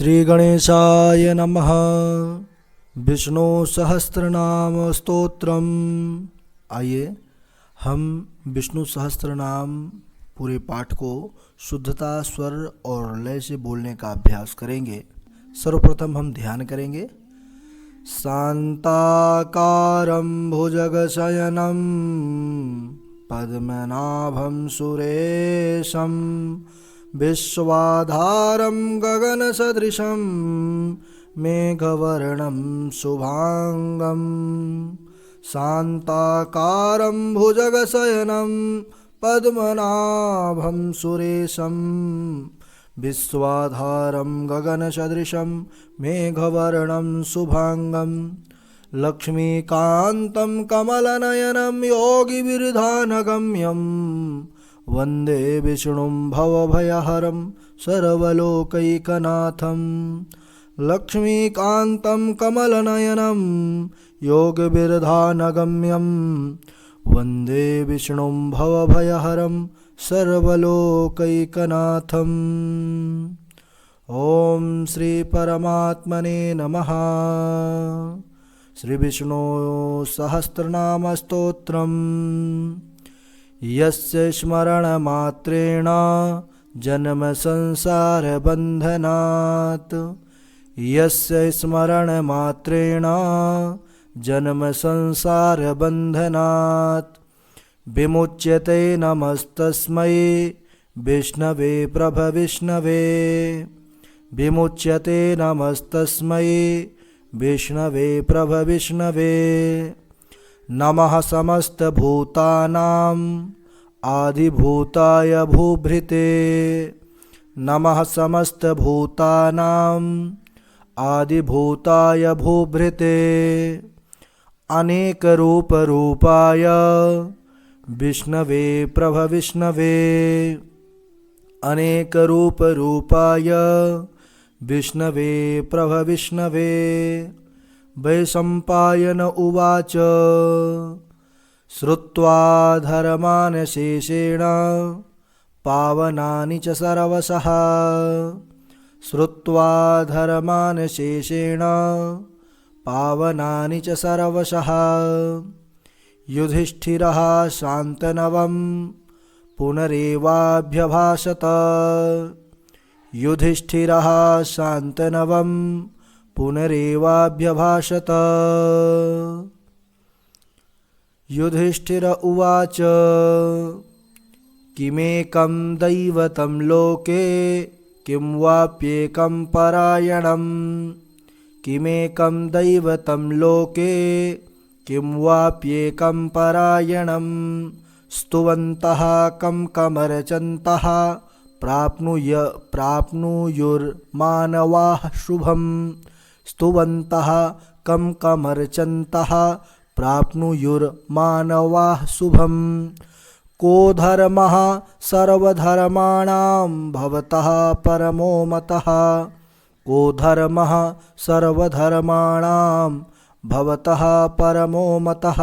श्री गणेशाय नमः। विष्णु सहस्रनाम स्तोत्रम। आइए हम विष्णु सहस्रनाम पूरे पाठ को शुद्धता, स्वर और लय से बोलने का अभ्यास करेंगे। सर्वप्रथम हम ध्यान करेंगे। शांताकारं भुजगशयनं पद्मनाभं सुरेशं विश्वाधारं गगनसदृशं मेघवर्णं शुभांगं। शांताकारं भुजगशयनं पद्मनाभं सुरेशं विश्वाधारं गगनसदृशं मेघवर्णं शुभांगं। लक्ष्मीकान्तं कमलनयनं योगिविरधानगम्यं वन्दे विष्णुं भवभयहरं सर्वलोकैकनाथं। लक्ष्मीकान्तं कमलनयनं योगिविरधानगम्यं वन्दे विष्णुं भवभयहरं सर्वलोकैकनाथम्। ओम श्री परमात्मने नमः। श्री विष्णु सहस्रनाम स्तोत्रम्। यस्य स्मरणमात्रेण जन्म संसार बन्धनात्, यस्य स्मरणमात्रेण जन्म संसार बन्धनात् विमुच्यते। नमस्तस्मै विष्णवे प्रभविष्णवे। विमुच्यते नमस्तस्मै विष्णवे प्रभविष्णवे। नमः समस्तभूतानाम् आदिभूताय भूभृते। नमः समस्तभूतानाम् आदिभूताय भूभृते। अनेकरूपरूपाय विष्णवे प्रभविष्णवे। अनेकरूपरूपाय विष्णवे प्रभविष्णवे। वैशम्पायन उवाच श्रुत्वा धर्मान् शेषेण पावनानि च सर्वशः। श्रुत्वा धर्मान् शेषेण पावनानि च सर्वशः। युधिष्ठिरः शान्तनवं पुनरेवाभ्यभाषत। युधिष्ठिरः शान्तनवं पुनरेवाभ्यभाषत। युधिष्ठिर उवाच किमेकं दैवतं लोके किं वाप्येकं परायणं। किमेकं दैवतं लोके किं वाप्येकं परायणं। स्तुवन्तः कं कमर्चन्तः प्राप्नुयुर्मानवाः शुभम्। स्तुवन्तः कं कमर्चन्तः प्राप्नुयुर्मानवाः शुभम्। को धर्मः सर्वधर्माणां भवतः परमो मतः। को धर्मः सर्वधर्माणां भवतः परमो मतः।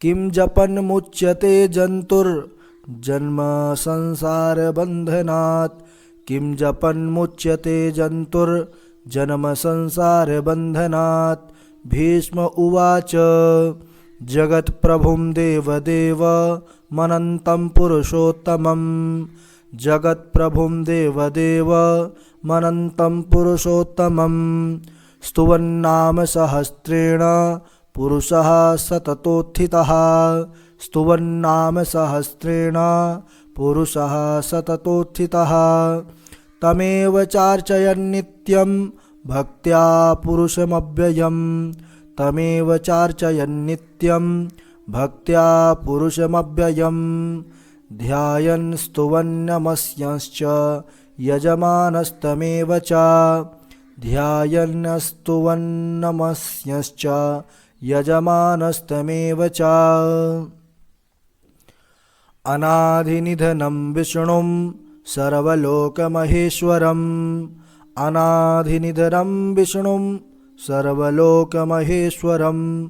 किं जपन् मुच्यते जन्तुर्जन्म संसार बन्धनात्। किं जपन् मुच्यते जन्तुर्जन्म संसार बन्धनात्। भीष्म उवाच जगत्प्रभुं देवदेवमनन्तं पुरुषोत्तमं। जगत्प्रभुं देवदेवमनन्तं पुरुषोत्तमं। स्तुवन्नाम सहस्रेण पुरुषः सततोत्थितः। स्तुवन्नाम सहस्रेण पुरुषः सततोत्थितः। तमेव चार्चयन् नित्यं भक्त्या पुरुषमव्ययम्। तमेव चार्चयन् नित्यं भक्त्या पुरुषमव्ययम्। ध्यायन् स्तुवन्नमस्यश्च यजमानस्तमेव च। ध्यायन्नस्तुवन्नमस्यश्च यजमानस्तमेव च। अनाधिनिधनं विष्णुं सर्वलोकमहेश्वरम्। अनाधिनिधनं विष्णुं सर्वलोकमहेश्वरं।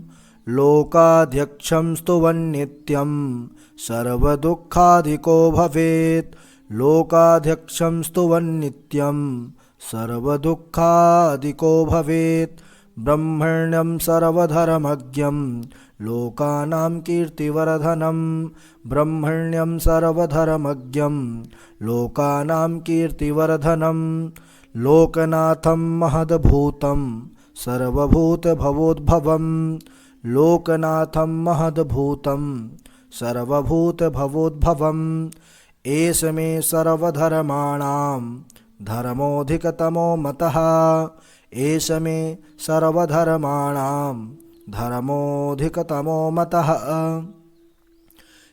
लोकाध्यक्षं स्तुवन्नित्यं सर्वदुःखाधिको भवेत्। लोकाध्यक्षं स्तुवन्नित्यं सर्वदुःखादिको भवेत्। ब्रह्मण्यं सर्वधर्मज्ञं लोकानां कीर्तिवर्धनं। ब्रह्मण्यं सर्वधर्मज्ञं लोकानां कीर्तिवर्धनं। लोकनाथं महद्भूतं सर्वभूतभवोद्भवं। लोकनाथं महद्भूतं सर्वभूतभवोद्भवम्। एष मे सर्वधर्माणां धर्मोऽधिकतमो मतः। एष मे सर्वधर्माणां धर्मोऽधिकतमो मतः।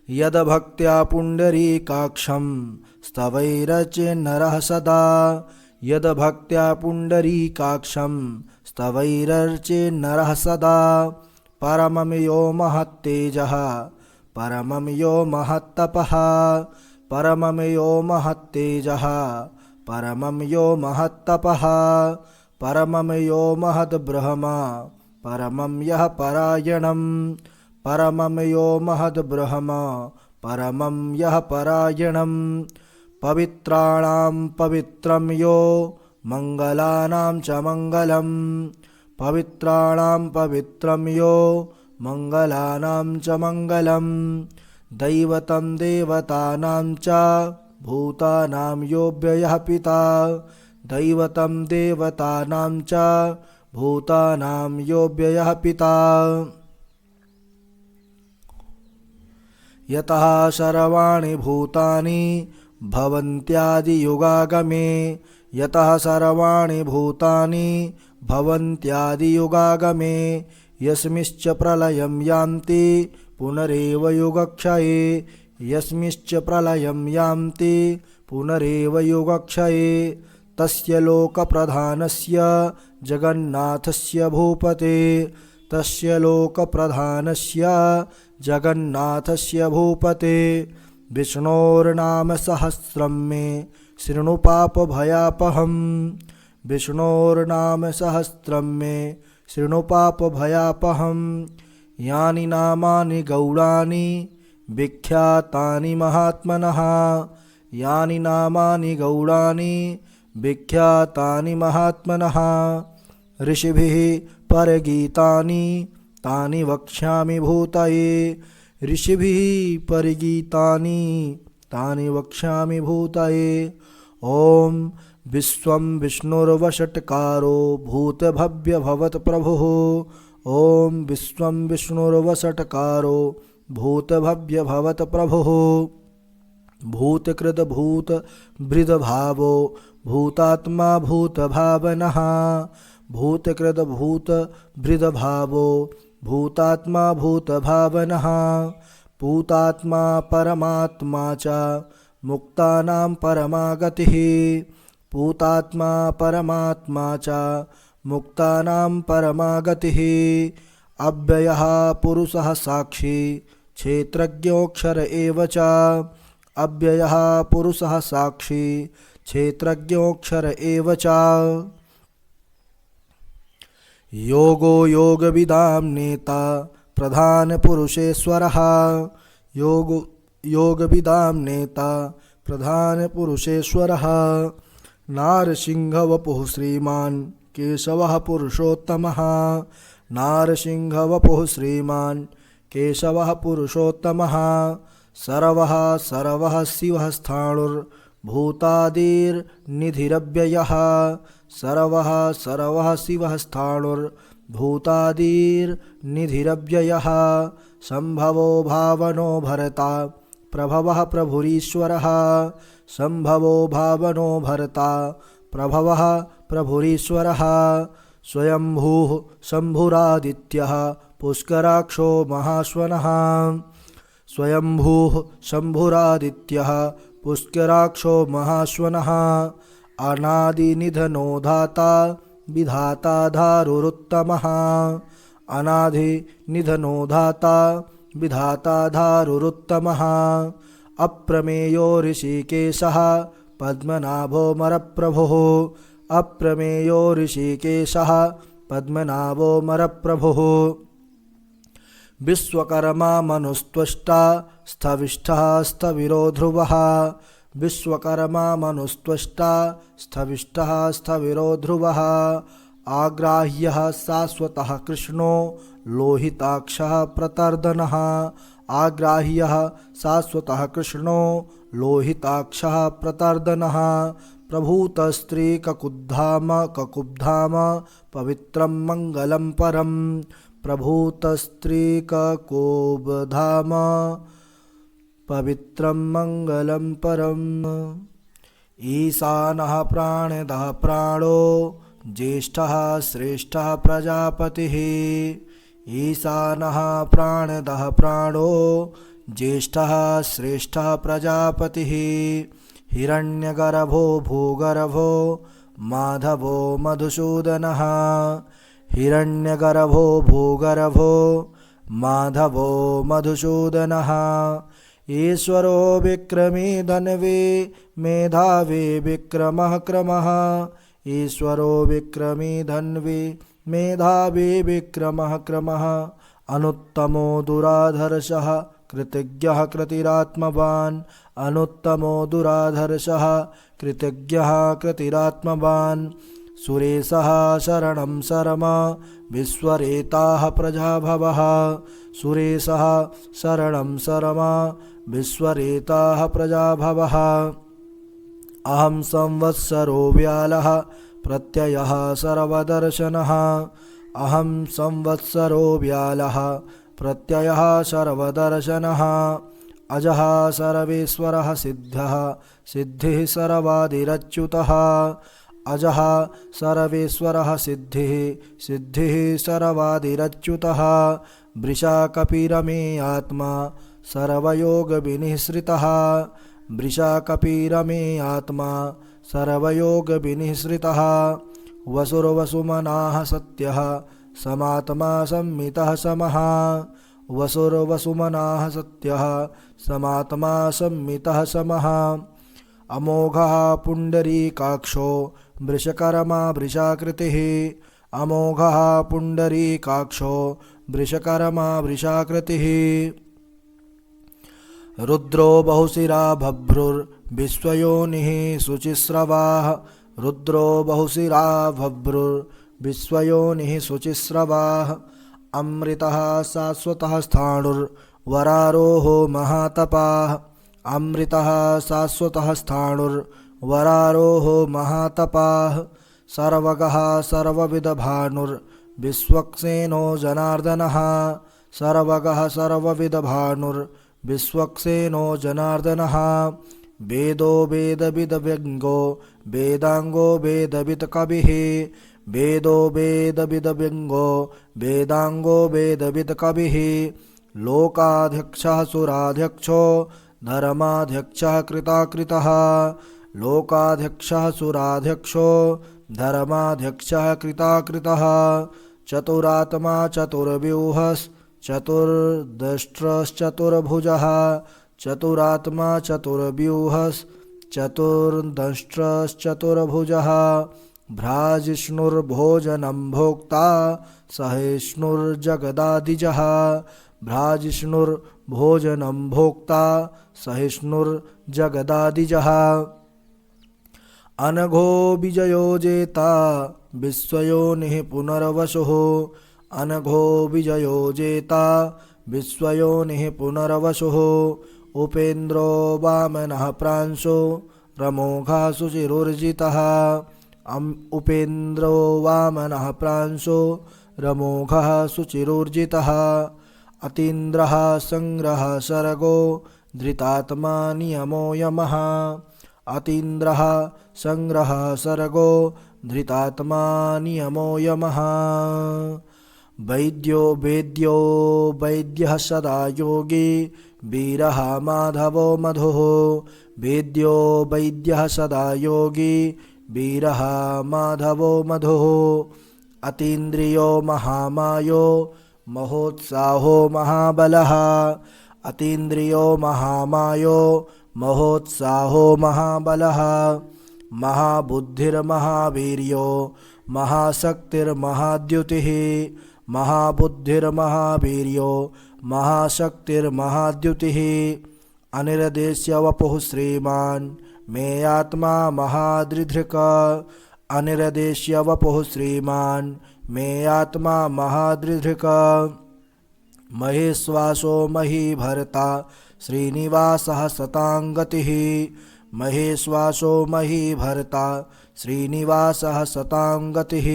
यद्भक्त्या पुण्डरीकाक्षं स्तवैरर्चेन्नरः सदा। यद्भक्त्या पुण्डरीकाक्षं स्तवैरर्चेन्नरः सदा। परमं यो महत्तेजः परमं यो महत्तपः। परमं यो महत्तेजः परमं यो महत्तपः। परमं यो महद्ब्रह्म परमं यः परायणम्। परमं यो महद्ब्रह्म परमं यः परायणम्। पवित्राणां पवित्रं यो मङ्गलानां च मङ्गलम्। पवित्राणां पवित्रं यो मङ्गलानां च मङ्गलम्। दैवतं देवतानां च भूतानां यो व्ययः पिता। दैवतं देवतानां च भूतानां यो व्ययः पिता। यतः सर्वाणि भूतानि भवन्त्यादियुगागमे। यतः सर्वाणि भूतानि भवन्त्यादियुगागमे। यस्मिंश्च प्रलयं यान्ति पुनरेव युगक्षये। यस्मिंश्च प्रलयं यान्ति पुनरेव युगक्षये। तस्य लोकप्रधानस्य जगन्नाथस्य भूपते। तस्य लोकप्रधानस्य जगन्नाथस्य भूपते। विष्णोर्नाम सहस्रं मे शृणु पापभयापहम्। विष्णोर्नाम सहस्रं मे शृणु पापभयापहम्। यानि नामानि गौणानि विख्यातानि महात्मनः। यानि नामानि गौणानि विख्यातानि महात्मनः। ऋषिभिः परगीतानि तानि वक्ष्यामि भूतये। ऋषिभिः परिगीतानि तानि वक्ष्यामि भूतये। ॐ विश्वं विष्णुर्वषट्कारो भूतभव्यभवत्प्रभुः। ॐ विश्वं विष्णुर्वषट्कारो भूतभव्यभवत्प्रभुः। भूतकृतभूतभृद्भावो भूतात्मा भूतभावनः। भूतकृतभूतभृद्भावो भूतात्मा भूतभावनः। भूतात्मा परमात्मा च मुक्तानां परमा गतिः। भूतात्मा परमात्मा च मुक्तानां परमा गतिः। अव्ययः पुरुषः साक्षी क्षेत्रज्ञोऽक्षर एव च। अव्ययः पुरुषः साक्षी क्षेत्रज्ञोऽक्षर एव च। योगो योगविदां नेता प्रधानपुरुषेश्वरः। योगविदां नेता प्रधानपुरुषेश्वरः। नारसिंहवपुः श्रीमान् केशवः पुरुषोत्तमः। नारसिंहवपुः श्रीमान् केशवः पुरुषोत्तमः। सर्वः सर्वः शिवः स्थाणुर्भूतादिर्निधिरव्ययः। सर्वः सर्वः शिवः स्थाणुर्भूतादिर्निधिरव्ययः। सम्भवो भावनो भरता प्रभवः प्रभुरीश्वरः। सम्भवो भावनो भरता प्रभवः प्रभुरीश्वरः। स्वयंभूः शम्भुरादित्यः पुष्कराक्षो महाश्वनः। स्वयंभूः शम्भुरादित्यः पुष्कराक्षो महाश्वनः। अनादिनिधनो धाता विधाता धारुरुत्तमः। अनादिनिधनो धाता विधाता धारुरुत्तमः। अप्रमेयो ऋषिकेशः पद्मनाभोऽमरप्रभुः। अप्रमेयो ऋषिकेशः पद्मनाभोऽमरप्रभुः। विश्वकर्मा मनुस्त्वष्टा स्थविष्ठः स्थविरो ध्रुवः। विश्वकर्मा मनुस्त्वष्टा स्थविष्टः स्थविरो ध्रुवः आग्राह्यः शाश्वतः कृष्णो लोहिताक्षः प्रतर्दनः आग्राह्यः शाश्वतः कृष्णो लोहिताक्षः प्रतर्दनः प्रभूतस्त्रीककुब्धाम ककुब्धाम पवित्रं मङ्गलं परं प्रभूतस्त्रीककुब्धाम पवित्रं मङ्गलं परम् ईशानः प्राणदः प्राणो ज्येष्ठः श्रेष्ठः प्रजापतिः ईशानः प्राणदः प्राणो ज्येष्ठः श्रेष्ठः प्रजापतिः हिरण्यगर्भो भूगर्भो माधवो मधुसूदनः हिरण्यगर्भो भूगर्भो माधवो मधुसूदनः ईश्वरो विक्रमी धन्वी मेधावी विक्रमः क्रमः ईश्वरो विक्रमी धन्वी मेधावी विक्रमः क्रमः अनुत्तमो दुराधर्षः कृतज्ञः कृतिरात्मवान् अनुत्तमो दुराधर्षः कृतज्ञः कृतिरात्मवान् सुरेशः शरणं शर्म विश्वरेताः प्रजाभवः सुरेशः शरणं शर्म विश्वरेताः प्रजाभवः अहं संवत्सरो व्यालः प्रत्ययः सर्वदर्शनः अहं संवत्सरो व्यालः प्रत्ययः सर्वदर्शनः अजः सर्वेश्वरः सिद्धः सिद्धिः सर्वादिरच्युतः अजः सर्वेश्वरः सिद्धिः सिद्धिः सर्वादिरच्युतः वृषाकपिरमे आत्मा सर्वयोगविनिःसृतः वृषाकपिरमे आत्मा सर्वयोगविनिःसृतः वसुर्वसुमनाः सत्यः समात्मा संमितः समः वसुर्वसुमनाः सत्यः समात्मा संमितः समः अमोघः पुण्डरीकाक्षो वृषकर्मा वृषाकृतिः अमोघः पुण्डरीकाक्षो वृषकर्मा वृषाकृतिः रुद्रो बहुशिरा भभ्रुर्विश्वयोनिः शुचिस्रवाः रुद्रो बहुशिरा भभ्रुर्विश्वयोनिः शुचिस्रवाः अमृतः शाश्वतः स्थाणुर्वरारोहो महातपाः अमृतः शाश्वतः स्थाणुर्वरारोहो महातपाः सर्वगः सर्वविदभानुर्विश्वक्सेनो जनार्दनः सर्वगः सर्वविदभानुर्विश्वक्सेनो जनार्दनः वेदो वेदविदव्यङ्गो वेदाङ्गो वेदवित्कविः वेदो वेदविदव्यङ्गो वेदाङ्गो वेदवित्कविः लोकाध्यक्षः सुराध्यक्षो धर्माध्यक्षः कृताकृतः लोकाध्यक्षः सुराध्यक्षो धर्माध्यक्षः कृताकृतः चतुरात्मा चतुर्व्यूहश्चतुर्दष्ट्रश्चतुर्भुजः चतुरात्मा चतुर्व्यूहश्चतुर्दष्ट्रश्चतुर्भुजः भ्राजिष्णुर्भोजनं भोक्ता सहिष्णुर्जगदादिजः भ्राजिष्णुर्भोजनं भोक्ता सहिष्णुर्जगदादिजः अनघो विजयो जेता विश्वयोनिः पुनर्वसुः अनघो विजयो जेता विश्वयोनिः पुनर्वसुः उपेन्द्रो वामनः प्रांशो रमोघा शुचिरुर्जितः उपेन्द्रो वामनः प्रांशो रमोघः शुचिरुर्जितः अतीन्द्रः संग्रह सर्गो धृतात्मा नियमो यमः अतीन्द्रः संग्रह सर्गो धृतात्मा नियमो यमः वैद्यो वेद्यो वैद्यः सदा योगी वीरः माधवो मधुः वेद्यो वैद्यः सदा योगी वीरः माधवो मधुः अतीन्द्रियो महामायो महोत्साहो महाबलः अतीन्द्रियो महामायो महोत्साहो महाबलः महाबुद्धिर्महावीर्यो महाशक्तिर्महाद्युतिः महाबुद्धिर्महावीर्यो महाशक्तिर्महाद्युतिः अनिर्देश्य वपुः श्रीमान् मे आत्मा महादृधृक अनिर्देश्य वपुः श्रीमान् मे आत्मा महादृधृक महेश्वासो महीभर्ता श्रीनिवासः सताङ्गतिः महेश्वासो महीभर्ता श्रीनिवासः सताङ्गतिः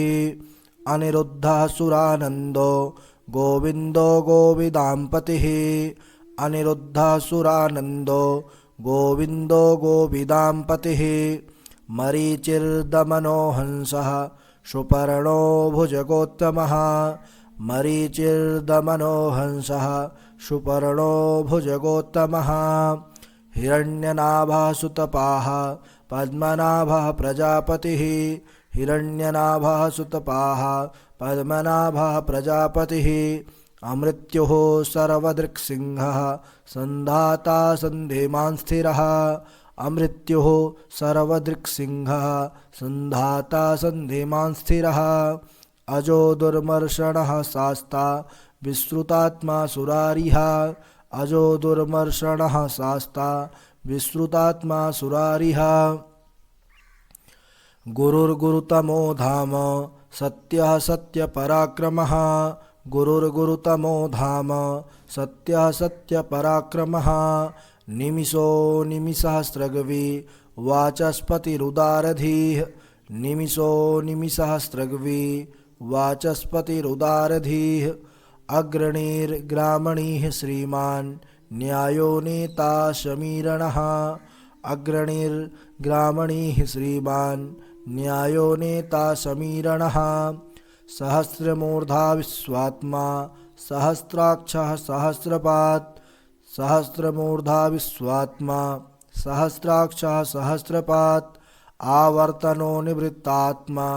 अनिरुद्धः सुरानन्दो गोविन्दो गोविदाम्पतिः अनिरुद्धः सुरानन्दो गोविन्दो गोविदाम्पतिः मरीचिर्दमनो हंसः सुपर्णो भुजगोत्तमः मरीचिर्दमनो हंसः सुपर्णो भुजगोत्तमः हिरण्यनाभः सुतपाः पद्मनाभः प्रजापतिः हिरण्यनाभः सुतपाः पद्मनाभः प्रजापतिः अमृत्युः सर्वदृक्सिंहः सन्धाता सन्धिमान् स्थिरः अमृत्युः सर्वदृक्सिंहः सन्धाता सन्धिमान् स्थिरः अजो दुर्मर्षणः शास्ता विश्रुतात्मा सुरारिः अजो दुर्मर्षणः शास्ता विश्रुतात्मा सुरारिः गुरुर्गुरुतमो धाम सत्यः सत्यपराक्रमः गुरुर्गुरुतमो धाम सत्यः सत्यपराक्रमः निमिषो निमिषसहस्रगवी वाचस्पतिरुदारधीः निमिषो निमिषसहस्रगवी वाचस्पतिरुदारधीः अग्रणीर्ग्रामणीः श्रीमान् न्यायो नेता समीरणः अग्रणीर्ग्रामणीः श्रीमान् न्यायो नेता समीरणः सहस्रमूर्धा विश्वात्मा सहस्राक्षः सहस्रपात् सहस्रमूर्धा विश्वात्मा सहस्राक्षः सहस्रपात् आवर्तनो निवृत्तात्मा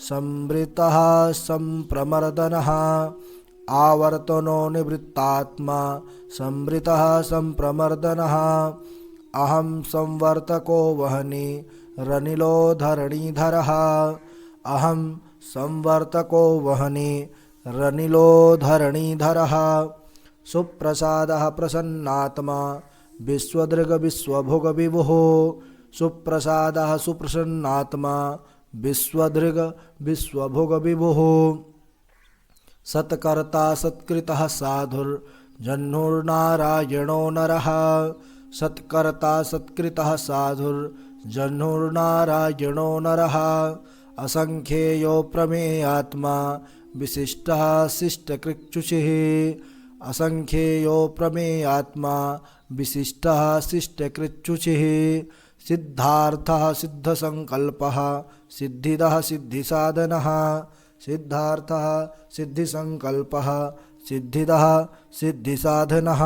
संवृतः संप्रमर्दनः आवर्तनो निवृत्तात्मा संवृतः संप्रमर्दनः अहं संवर्तको वहनि रनिलो धरणीधरः अहं संवर्तको वहनि रनिलो धरणीधरः सुप्रसादः प्रसन्नात्मा विश्वदृग विश्वभोग विभुः सुप्रसादः सुप्रसन्नात्मा विश्वदृग विश्वभोग विभुः सत्कर्ता सत्कृतः साधुर्जह्नुर्नारायणो नरः सत्कर्ता सत्कृतः साधुर्जह्नुर्नारायणो नरः असंख्येयो प्रमेयात्मा विशिष्टः शिष्टकृच्छुषिः असंख्येयो प्रमेयात्मा विशिष्टः शिष्टकृच्छुषिः सिद्धार्थः सिद्धसंकल्पः सिद्धिदः सिद्धिसाधनः सिद्धार्थः सिद्धिसंकल्पः सिद्धिदः सिद्धिसाधनः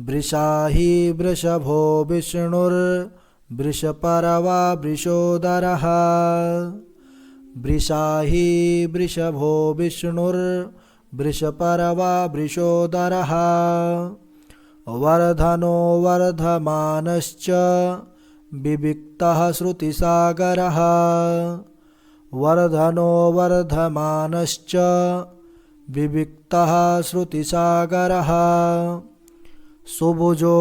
वृषाहि वृषभो विष्णुर्वृषपर्वा वृषोदरः वृषाहि वृषभो विष्णुर्वृषपर्वा वृषोदरः वर्धनो वर्धमानश्च विविक्तः श्रुतिसागरः वर्धनो वर्धमानश्च विविक्तः श्रुतिसागरः सुभुजो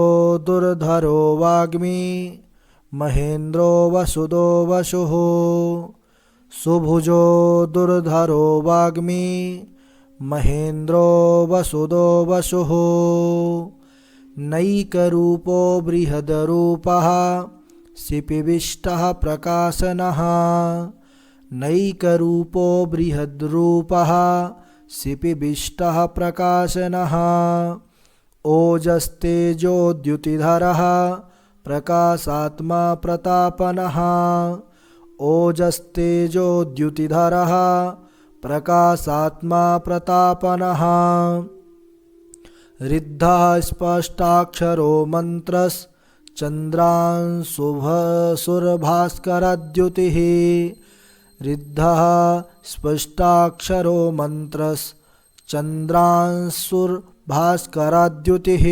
दुर्धरो वाग्मी महेन्द्रो वसुदो वसुः सुभुजो दुर्धरो वाग्मी महेन्द्रो वसुदो वसुः नैकरूपो बृहद्रूपः शिपिविष्टः प्रकाशनः नैकरूपो बृहद्रूपः शिपिविष्टः प्रकाशनः ओजस्तेजोद्युतिधरः प्रकाशात्मा प्रतापनः ओजस्तेजोद्युतिधरः प्रकाशात्मा प्रतापनः ऋद्धः स्पष्टाक्षरो मन्त्रश्चन्द्रांशुभास्करद्युतिः ऋद्धः स्पष्टाक्षरो मन्त्रश्चन्द्रांशुभास्करद्युतिः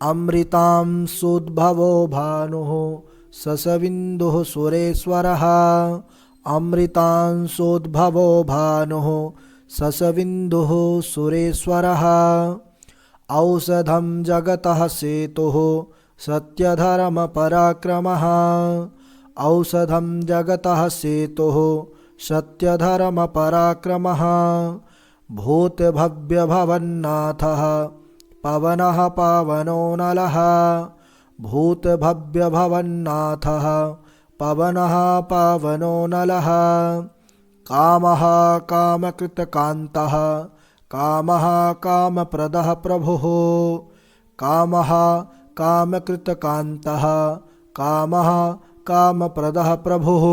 अमृतांशुद्भवो भानुः ससविन्दुः सुरेश्वरः अमृतांशुद्भवो भानुः ससविन्दुः सुरेश्वरः औषधं जगतः सेतुः सत्यधर्मपराक्रमः औषधं जगतः सेतुः सत्यधर्मपराक्रमः भूतभव्यभवन्नाथः पवनः पावनो नलः भूतभव्यभवन्नाथः पवनः पावनो नलः कामः कामकृतकान्तः कामः कामप्रदः प्रभुः कामः कामकृतकान्तः कामः कामप्रदः प्रभुः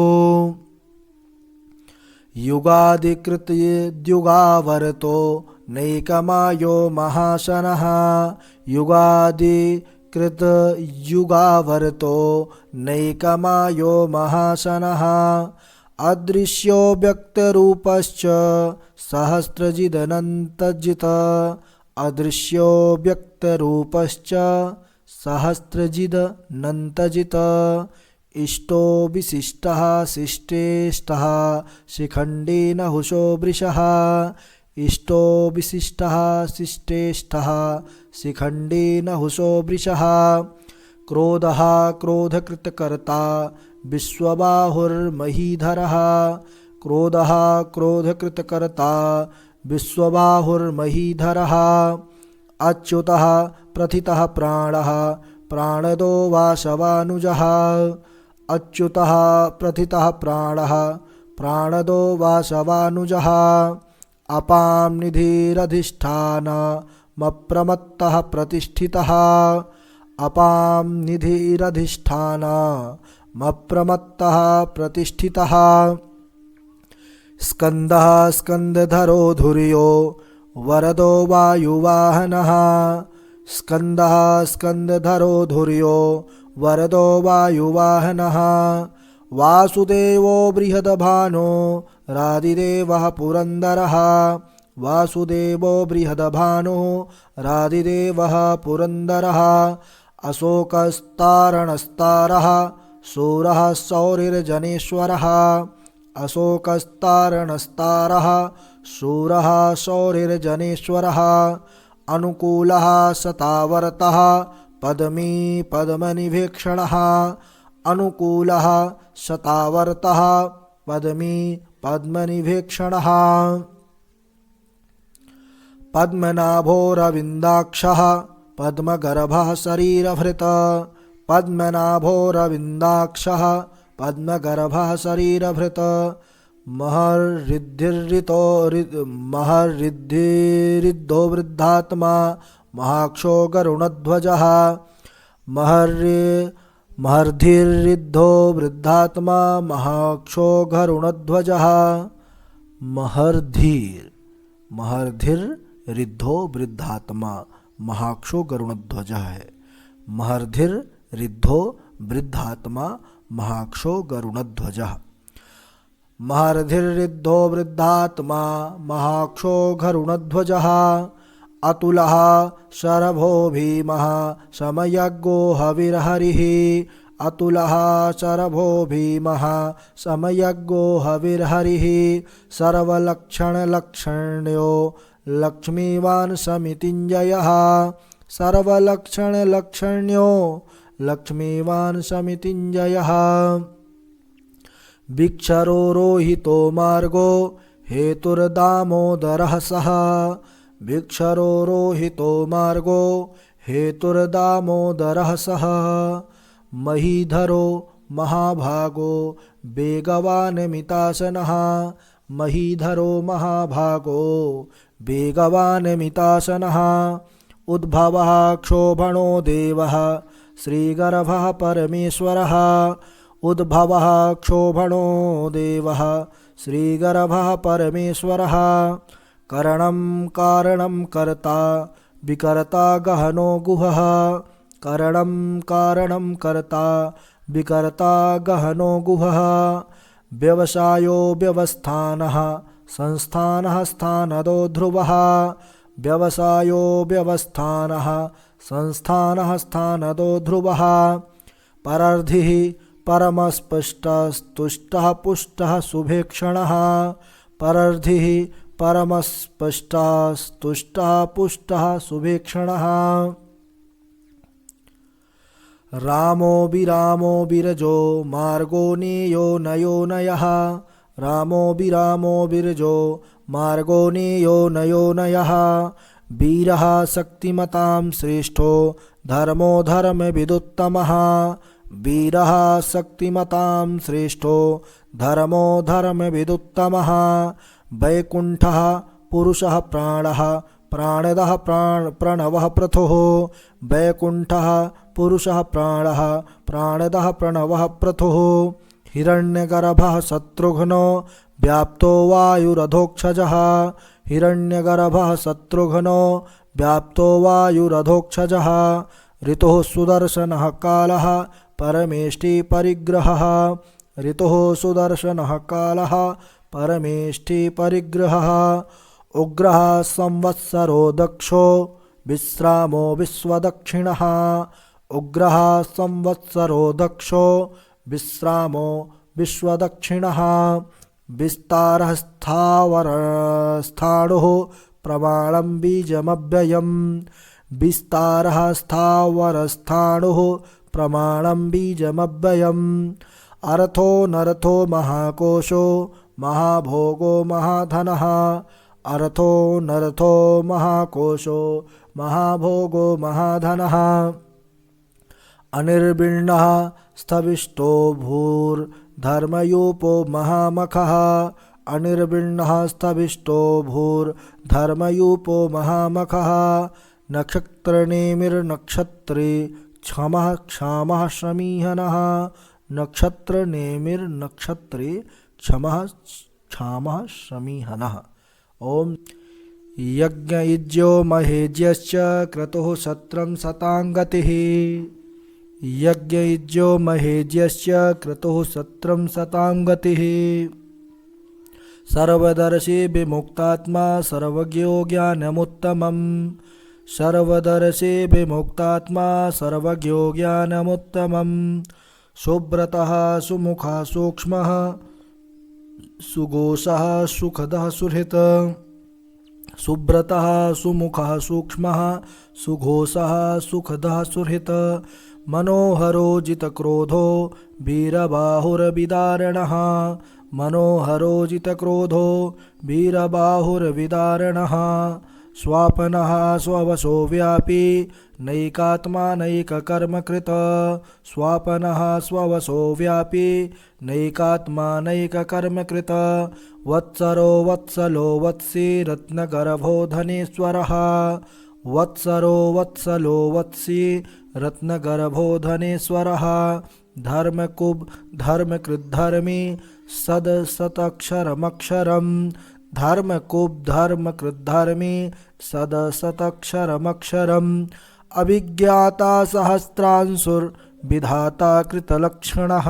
युगादिकृतयुगावर्तो नैकमायो महाशनः युगादिकृतयुगावर्तो नैकमायो महाशनः अदृश्यो व्यक्तरूपश्च सहस्रजिदनन्तजित् अदृश्यो व्यक्तरूपश्च सहस्रजिदनन्तजित् इष्टो विशिष्टः शिष्टेष्टः शिखण्डेन हुषो वृषः इष्टो विशिष्टः शिष्टेष्टः शिखण्डेन हुषो वृषः क्रोधः क्रोधकृतकर्ता विश्वबाहुर्महीधरः क्रोधः क्रोधकृतकर्ता विश्वबाहुर्महीधरः अच्युतः प्रथितः प्राणः प्राणदो वासवानुजः अच्युतः प्रथितः प्राणः प्राणदो वासवानुजः अपां निधिरधिष्ठानमप्रमत्तः प्रतिष्ठितः अपां निधिरधिष्ठानमप्रमत्तः प्रतिष्ठितः स्कन्दः स्कन्दधरो धुर्यो वरदो वायुवाहनः स्कन्दः स्कन्दधरो धुर्यो वरदो वायुवाहनः वासुदेवो बृहद्भानो रादिदेवः पुरन्दरः वासुदेवो बृहद्भानो रादिदेवः पुरन्दरः अशोकस्तारणस्तारः शूरः शौरिर्जनेश्वरः अशोकस्तारणस्तारः शूरः शौरिर्जनेश्वरः अनुकूलः शतावर्तः पद्मी पद्मनिभीक्षणः अनुकूलः शतावर्तः पद्मी पद्मनिभीक्षणः पद्मनाभोरविन्दाक्षः पद्मगर्भः शरीरभृत् पद्मनाभोरविन्दाक्षः पद्मगर्भः शरीरभृत् महर्रिद्धिरिद्धो वृद्धात्मा महाक्षो गरुणध्वजः महर्धिरिद्धो वृद्धात्मा महाक्षो गरुणध्वजः महर्धिरिद्धो वृद्धात्मा महाक्षो गरुणध्वजः है महर्धिरिद्धो वृद्धात्मा महाक्षो गरुणध्वजः महर्धिरिद्धो वृद्धात्मा महाक्षो गरुणध्वजः अतुलः शरभो भीमः समयज्ञो हविर्हरिः अतुलः शरभो भीमः समयज्ञो हविर्हरिः सर्वलक्षणलक्षण्यो लक्ष्मीवान् समितिञ्जयः सर्वलक्षणलक्षण्यो लक्ष्मीवान् समितिञ्जयः भिक्षरो रोहितो मार्गो हेतुर्दामोदरः सः भिक्षरो रोहितो मार्गो हेतुर्दामोदरः सः महीधरो महाभागो वेगवान् मितासनः महीधरो महाभागो वेगवान् मितासनः उद्भवः क्षोभणो देवः श्रीगर्भः परमेश्वरः उद्भवः क्षोभणो देवः श्रीगर्भः परमेश्वरः करणं कारणं कर्ता विकर्ता गहनो गुहः करणं कारणं कर्ता विकर्ता गहनो गुहः व्यवसायो व्यवस्थानः संस्थानः स्थानदो ध्रुवः व्यवसायो व्यवस्थानः संस्थानः स्थानदो ध्रुवः परर्धिः परमस्पष्टस्तुष्टः पुष्टः शुभेक्षणः परर्धिः परमस्पष्टास्तुष्टः पुष्टः सुभीक्षणः रामो विरजो मार्गो नेयो नयो नयः रामो विरजो मार्गो नेयो नयो नयः वीरः शक्तिमतां श्रेष्ठो धर्मो धर्मविदुत्तमः वीरः शक्तिमतां श्रेष्ठो धर्मो धर्मविदुत्तमः वैकुण्ठः पुरुषः प्राणः प्राणदः प्रणवः प्रथुः वैकुण्ठः पुरुषः प्राणः प्राणदः प्रणवः प्रथुः हिरण्यगर्भः शत्रुघ्नो व्याप्तो वायुरधोक्षजः हिरण्यगर्भः शत्रुघ्नो व्याप्तो वायुरधोक्षजः ऋतुः सुदर्शनः कालः परमेष्टि परिग्रहः ऋतुः सुदर्शनः कालः परमेष्टि परिग्रहः उग्रः संवत्सरो दक्षो विश्रामो विश्वदक्षिणः उग्रः संवत्सरो दक्षो विश्रामो विश्वदक्षिणः विस्तारः स्थावरस्थाणुः प्रमाणं बीजमव्ययम् विस्तारः स्थावरस्थाणुः प्रमाणं बीजमव्ययम् अर्थो नर्थो महाकोशो महाभोगो महाधनः अर्थो नर्थो महाकोशो महाभोगो महाधनः अनिर्विण्णः स्थविष्टो भूर्धर्मयूपो महामखः अनिर्विण्णः स्थविष्टो भूर्धर्मयूपो महामखः नक्षत्रनेमिर्नक्षत्रे क्षमः क्षामः शमीहनः नक्षत्रनेमिर्नक्षत्रे क्षमः क्षामः शमीहनः। ओम यज्ञयुज्यो महेज्यश्च क्रतुः सत्रं शताङ्गतिः यज्ञयुज्यो महेज्यश्च क्रतुः सत्रं शताङ्गतिः सर्वदर्शी विमुक्तात्मा सर्वज्ञो ज्ञानमुत्तमम् सर्वदर्शी विमुक्तात्मा सर्वज्ञो ज्ञानमुत्तमम् सुव्रतः सुमुखः सूक्ष्मः सुघोषः सुखदः सुहृतः सुव्रतः सुमुखः सूक्ष्मः सुघोषः सुखदः सुहृतः मनोहरो जितक्रोधो वीरबाहुर्विदारणः मनोहरो जितक्रोधो वीरबाहुर्विदारणः स्वापनः स्ववशो व्यापी नैकात्मा नैककर्मकृत स्वापनः स्ववशो व्यापी नैकात्मा नैककर्मकृत वत्सरो वत्सलो वत्सी रत्नगर्भो धनेश्वरः वत्सरो वत्सलो वत्सी रत्नगर्भो धनेश्वरः धर्मकुब धर्मकृद्धर्मी सदसतक्षरमक्षरम् धर्मकुब धर्मकृद्धर्मी सदसतक्षरमक्षरम् अभिज्ञाता सहस्रांशुर्विधाता कृतलक्षणः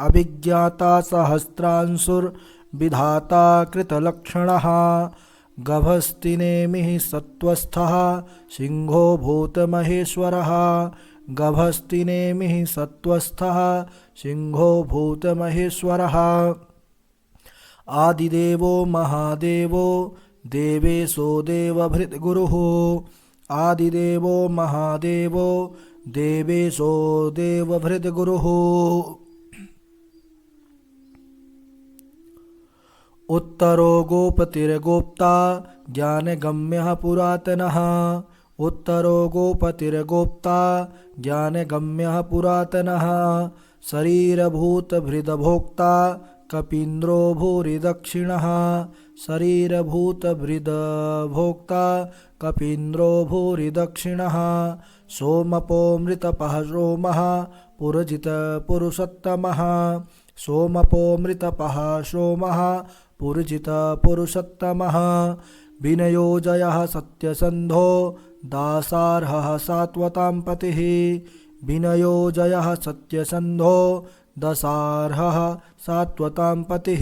अभिज्ञाता सहस्रांशुर्विधाता कृतलक्षणः गभस्तिनेमिः सत्त्वस्थः सिंहो भूतमहेश्वरः गभस्तिनेमिः सत्त्वस्थः सिंहो भूतमहेश्वरः आदिदेवो महादेवो देवेशो देवभृद्गुरुः आदिदेवो महादेवो देवेशो देवभृद्गुरुः उत्तरो गोपतिर्गोप्ता ज्ञानगम्यः पुरातनः उत्तरो गोपतिर्गोप्ता ज्ञानगम्यः पुरातनः शरीरभूतभृदभोक्ता कपीन्द्रो भूरिदक्षिणः शरीरभूतभृदभोक्ता कपीन्द्रो भूरिदक्षिणः सोमपोमृतपः सोमः पुरजितपुरुषोत्तमः सोमपोमृतपः सोमः पुरजितपुरुषोत्तमः विनयोजयः सत्यसन्धो दासार्हः सात्वतां पतिः विनयोजयः सत्यसन्धो दशार्हः सात्वतां पतिः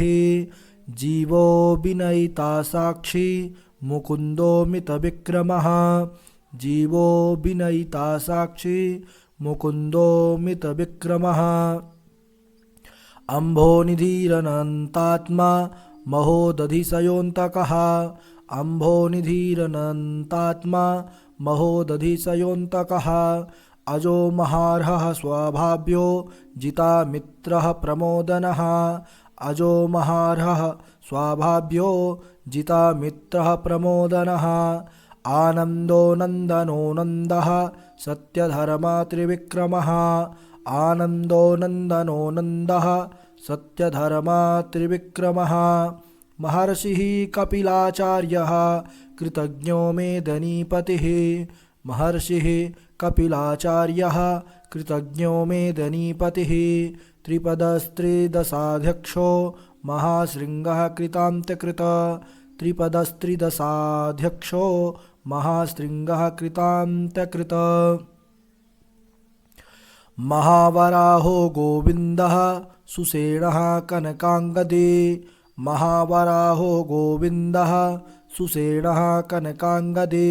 जीवो विनयिता साक्षी मुकुन्दो मितविक्रमः जीवो विनयिता साक्षी मुकुन्दो मितविक्रमः अम्भोनिधिरनन्तात्मा महोदधिसयोऽन्तकः अम्भोनिधिरनन्तात्मा महोदधिसयोऽन्तकः अजो महार्हः स्वभाव्यो जितामित्रः प्रमोदनः अजो महार्हः स्वभाव्यो जितामित्रः प्रमोदनः आनन्दो नन्दनो नन्दः सत्यधर्मा त्रिविक्रमः आनन्दो नन्दनो नन्दः सत्यधर्मा त्रिविक्रमः महर्षिः कपिलाचार्यः कृतज्ञो मेदनीपतिः महर्षिः कपिलाचार्यः कृतज्ञो मेदनीपतिः त्रिपदस्त्रिदशाध्यक्षो महाशृङ्गः कृतान्तकृत त्रिपदस्त्रिदशाध्यक्षो महाशृङ्गः कृतान्तकृत महावराहो गोविन्दः सुषेणः कनकाङ्गदे महावराहो गोविन्दः सुषेणः कनकाङ्गदे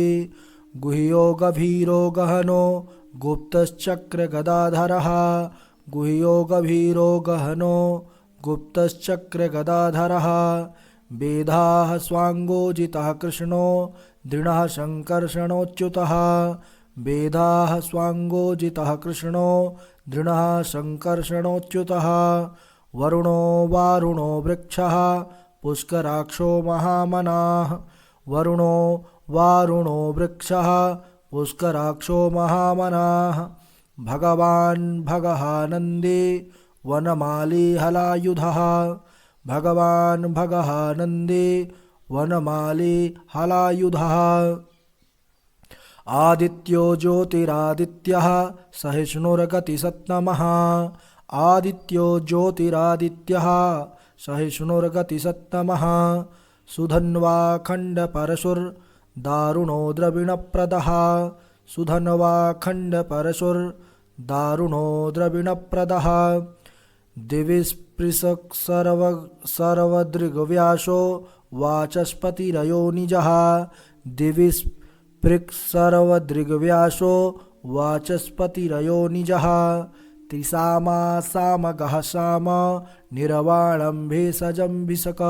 गुह्यो गभीरो गहनो गुप्तश्चक्रगदाधरः गुह्यो गभीरो गहनो गुप्तश्चक्रगदाधरः वेदाः स्वाङ्गोजितः कृष्णो दृढः सङ्कर्षणोच्युतः वेदाः स्वाङ्गोजितः कृष्णो दृढः सङ्कर्षणोच्युतः वरुणो वारुणो वृक्षः पुष्कराक्षो महामनाः वरुणो वारुणो वृक्षः पुष्कराक्षो महामनाः भगवान् भगहानन्दे वनमाली हलायुधः भगवान् भगहानन्दे वनमाली हलायुधः आदित्यो ज्योतिरादित्यः सहिष्णुर्गतिसत्तमः आदित्यो ज्योतिरादित्यः सहिष्णुर्गतिसत्तमः सुधन्वा खण्डपरशुर्दारुणो द्रविणप्रदः सुधन्वा खण्डपरशुर्दारुणो द्रविणप्रदः दिविस्पृशक् सर्वदृग्व्यासो वाचस्पतिरयो निजः दिविस्पृक् सर्वदृग्व्यासो वाचस्पतिरयो निजः त्रिसामा सामगः साम निर्वाणं भेषजं भिषक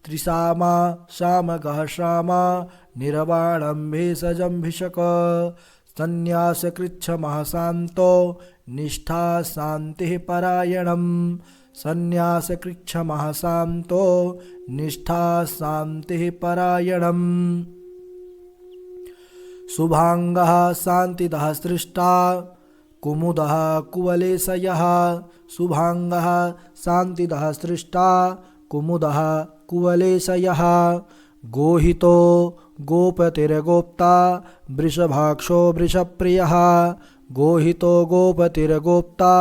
त्रिसामा सामगः साम निर्वाणं भेषजं भिषक संन्यासकृच्छमः शान्तो निष्ठा शान्तिः परायणं संन्यासकृच्छमः शान्तो निष्ठा शान्तिः परायणम् शुभांगः शान्तिदः सृष्टा कुमुदः कुवलेशयः शुभांगः शान्तिदः सृष्टा कुमुदः कुवलेशयः गोहितो गोपतिर्गोप्ता वृषभाक्षो वृषप्रियः गोहितो गोपतिर्गोप्ता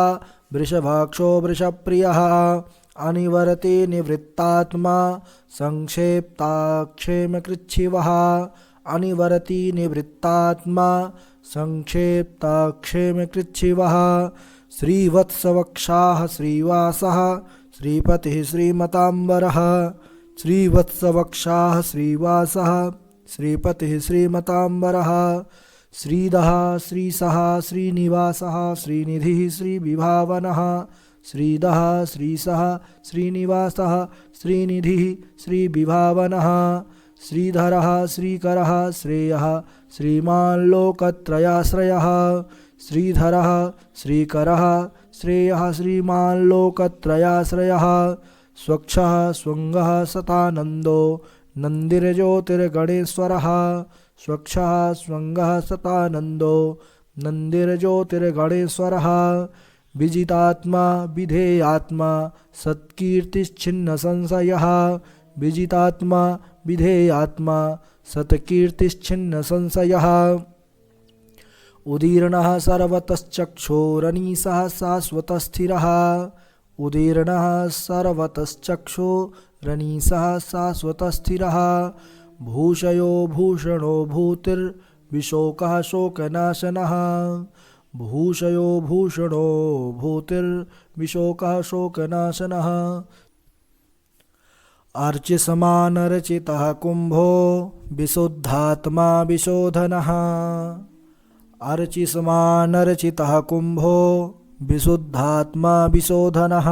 वृषभाक्षो वृषप्रियः अनिवर्ते निवृत्तात्मा संक्षेप्ताक्षेमकृच्छिवः अनिवर्ति निवृत्तात्मा संक्षेप्ताक्षेमकृच्छिवः श्रीवत्सवक्षाः श्रीवासः श्रीपतिः श्रीमताम्बरः श्रीवत्सवक्षाः श्रीवासः श्रीपतिः श्रीमताम्बरः श्रीधः श्रीसः श्रीनिवासः श्रीनिधिः श्रीविभावनः श्रीधः श्रीसः श्रीनिवासः श्रीनिधिः श्रीविभावनः श्रीधरः श्रीकरः श्रेयः श्रीमान् लोकत्रयाश्रयः श्रीधरः श्रीकरः श्रेयः श्रीमान् लोकत्रयाश्रयः स्वक्षः स्वङ्गः सतानन्दो नन्दिर्ज्योतिर्गणेश्वरः स्वक्षः स्वङ्गः सतानन्दो नन्दिर्ज्योतिर्गणेश्वरः विजितात्मा विधेयात्मा सत्कीर्तिश्छिन्नसंशयः विजितात्मा विधेयात्मा सत्कीर्तिश्छिन्नसंशयः उदीर्णः सर्वतश्चक्षुरनीशः शाश्वतस्थिरः उदीर्णः सर्वतश्चक्षुरनीशः शाश्वतस्थिरः भूषयो भूषणो भूतिर्विशोकः शोकनाशनः भूषयो भूषणो भूतिर्विशोकः शोकनाशनः अर्चिसमानर्चितः कुम्भो विशुद्धात्मा विशोधनः अर्चिसमानर्चितः कुम्भो विशुद्धात्मा विशोधनः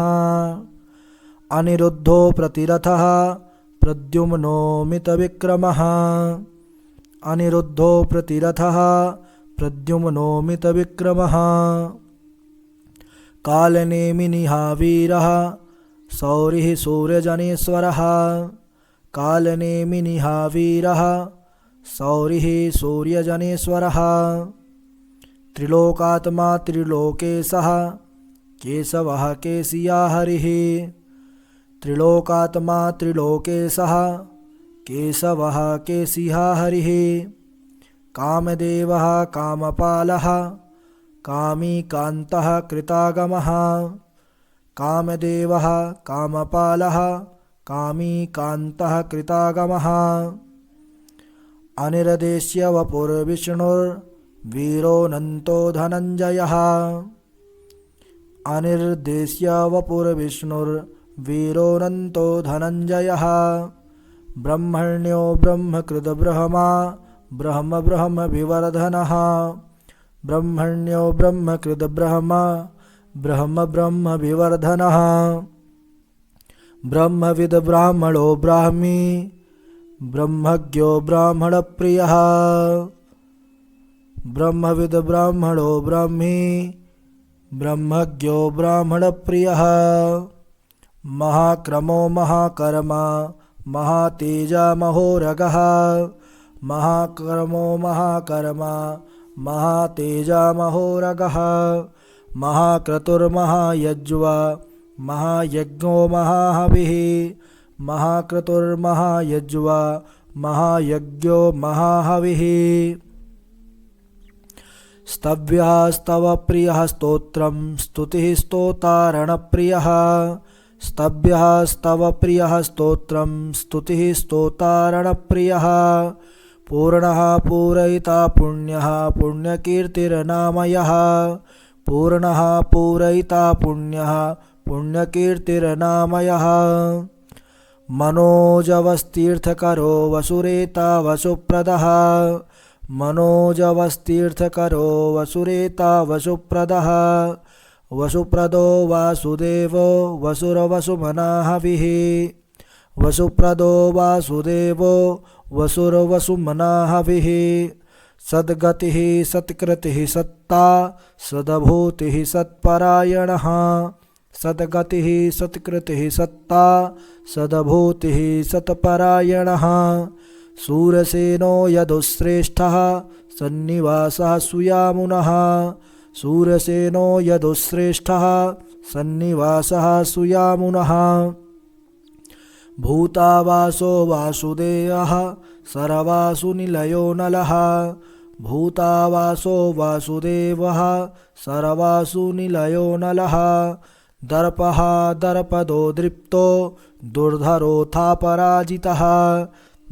अनिरुद्धो प्रतिरथः प्रद्युम्नो मितविक्रमः। अनिरुद्धो प्रतिरथः प्रद्युम्नो मितविक्रमः। कालनेमिनिः वीरः शौरिः सूर्यजनेश्वरः। कालनेमिनिः वीरः शौरिः सूर्यजनेश्वरः। त्रिलोकात्मा त्रिलोकेशः केशवः केशिया हरिः। त्रिलोकात्मा त्रिलोकेशः केशवः केशिया हरिः। कामदेवः कामपालः कामी कान्तः कृतागमः। कामदेवः कामपालः कामी कान्तः कृतागमः। अनिर्देश्य वपुर्विष्णुर्वीरोऽनन्तो धनञ्जयः। अनिर्देश्य वपुर्विष्णुर्वीरोऽनन्तो धनञ्जयः। ब्रह्मण्यो ब्रह्मकृत ब्रह्मा ब्रह्म ब्रह्म विवर्धनः। ब्रह्मण्यो ब्रह्मकृत ब्रह्मा ब्रह्म ब्रह्म विवर्धनः। ब्रह्मविद् ब्राह्मणो ब्राह्मी ब्रह्मज्ञो ब्राह्मणप्रियः। ब्रह्मविद् ब्राह्मणो ब्राह्मी ब्रह्मज्ञो ब्राह्मणप्रियः। महाक्रमो महाकर्मा महातेजा महोरगः। महाक्रमो महाकर्मा महातेजा महोरगः। महाक्रतुर्महायज्वा महायज्ञो महाहविः। महाक्रतुर्महायज्वा महायज्ञो महाहविः। स्तव्यः स्तवप्रियः स्तोत्रं स्तुतिः स्तोतारणप्रियः। स्तव्यः स्तवप्रियः स्तोत्रं स्तुतिः स्तोतारणप्रियः। पूर्णः पूरयिता पुण्यः पुण्यकीर्तिर्नामयः। पूर्णः पूरयिता पुण्यः पुण्यकीर्तिर्नामयः। मनोजवस्तीर्थकरो वसुरेता वसुप्रदः। मनोजवस्तीर्थकरो वसुरेता वसुप्रदः। वसुप्रदो वासुदेवो वसुरवसुमनाहविः। वसुप्रदो वासुदेवो वसुरवसुमनाहविः। सद्गतिः सत्कृतिः सत्ता सद्भूतिः सत्परायणः। सद्गतिः सत्कृतिः सत्ता सद्भूतिः सत्परायणः। शूरसेनो यदुश्रेष्ठः सन्निवासः सुयामुनः। शूरसेनो यदुश्रेष्ठः सन्निवासः सुयामुनः। भूतावासो वासुदेवः सर्वासुनिलयो नलः। भूतावासो वासुदेवः सर्वासुनिलयो नलः। दर्पः दर्पदो दृप्तो दुर्धरोऽथापराजितः।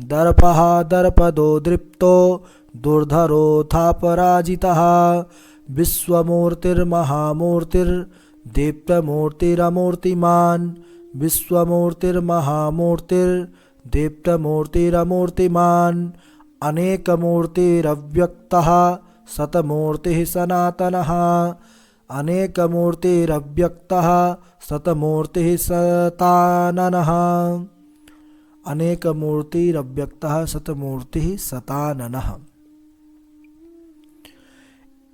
दर्पः दर्पदो दृप्तो दुर्धरोऽथापराजितः। विश्वमूर्तिर्महामूर्तिर्दीप्तमूर्तिरमूर्तिमान्। विश्वमूर्तिर्महामूर्तिर्दीप्तमूर्तिरमूर्तिमान्। अनेकमूर्तिरव्यक्तः सतमूर्तिः सनातनः। अनेकमूर्तिरव्यक्तः सतमूर्तिः सताननः। अनेकमूर्तिरव्यक्तः सतमूर्तिः सताननः।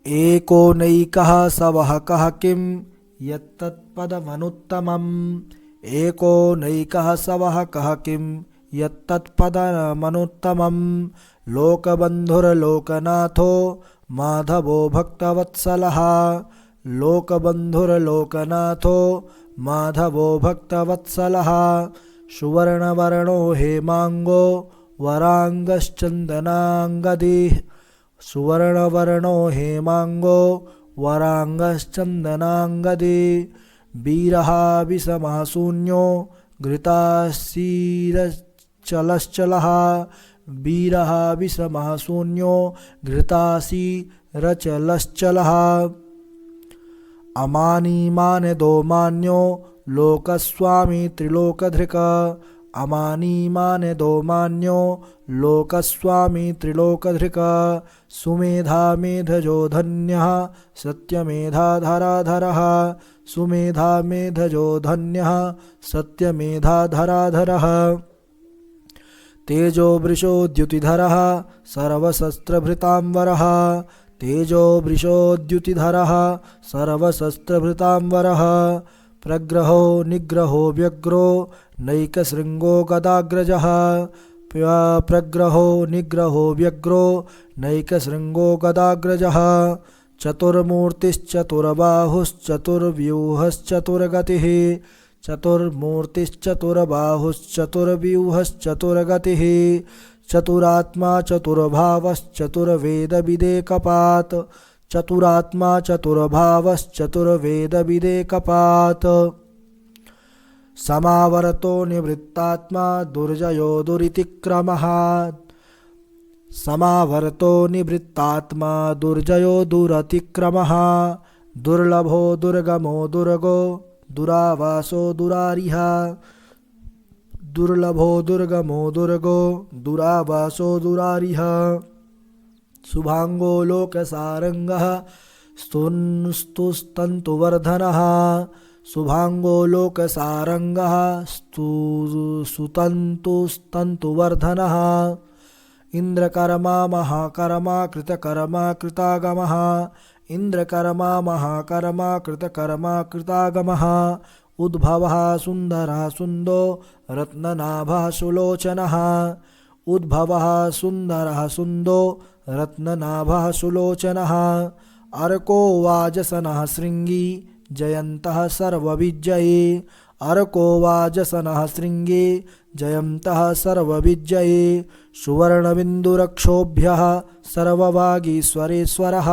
एको नैकः सवहकः किं यत्तत्पदमनुत्तमम्। एको नैकः सवहकः किं यत्तत्पदमनुत्तमम्। लोकबन्धुर्लोकनाथो माधवो भक्तवत्सलः। लोकबन्धुर्लोकनाथो माधवो भक्तवत्सलः। सुवर्णवर्णो हेमांगो वरांगश्चन्दनांगदिः। सुवर्णवर्णो हेमांगो वरांगश्चन्दनांगदिः। वीरः विषमः शून्यो घृताशीरचलश्चलः। वीरः विषमः शून्यो घृताशीरचलश्चलः। अमानी मानदो मान्यो लोकस्वामी त्रिलोकधृक्। अमानी मानदो मान्यो लोकस्वामी त्रिलोकधृक सुमेधा मेधजो धन्यः सत्यमेधाधराधरः सुमेधा मेधजो धन्यः सत्यमेधाधराधरः तेजो वृषोद्युतिधरः सर्वशस्त्रभृतांवरः तेजो वृषोद्युतिधरः सर्वशस्त्रभृतांवरः प्रग्रहो निग्रहो व्यग्रो नैकशृङ्गो गदाग्रजः प्रग्रहो निग्रहो व्यग्रो नैकशृङ्गो गदाग्रजः चतुर्मूर्तिश्चतुर्बाहुश्चतुर्व्यूहश्चतुर्गतिः चतुर्मूर्तिश्चतुर्बाहुश्चतुर्व्यूहश्चतुर्गतिः चतुरात्मा चतुर्भावश्चतुर्वेदविदेकपात् चतुरात्मा चतुर्भावश्चतुर्वेदविदेकपात् समावर्तो निवृत्तात्मा दुर्जयो दुरितिक्रमः समावर्तो निवृत्तात्मा दुर्जयो दुरतिक्रमः दुर्लभो दुर्गमो दुर्गो दुरावासो दुरारिः दुर्लभो दुर्गमो दुर्गो दुरावासो दुरारिः शुभांगो लोकसारंगः स्तुस्तन्तुवर्धनः शुभांगो लोकसारंगः सुतन्तुस्तन्तुवर्धनः इंद्रकर्मा महाकर्मा कृतकर्मा कृतागमः इंद्रकर्मा महाकर्मा कृतकर्मा कृतागमः उद्भवः सुन्दरः सुन्दो रत्ननाभः सुलोचनः उद्भवः सुन्दरः सुन्दो रत्ननाभः सुलोचनः अर्को वाजसनः शृङ्गी जयन्तः सर्वविजयी अर्को वाजसनः शृङ्गी जयन्तः सर्वविजयी सुवर्णबिन्दुरक्षोभ्यः सर्ववागीश्वरेश्वरः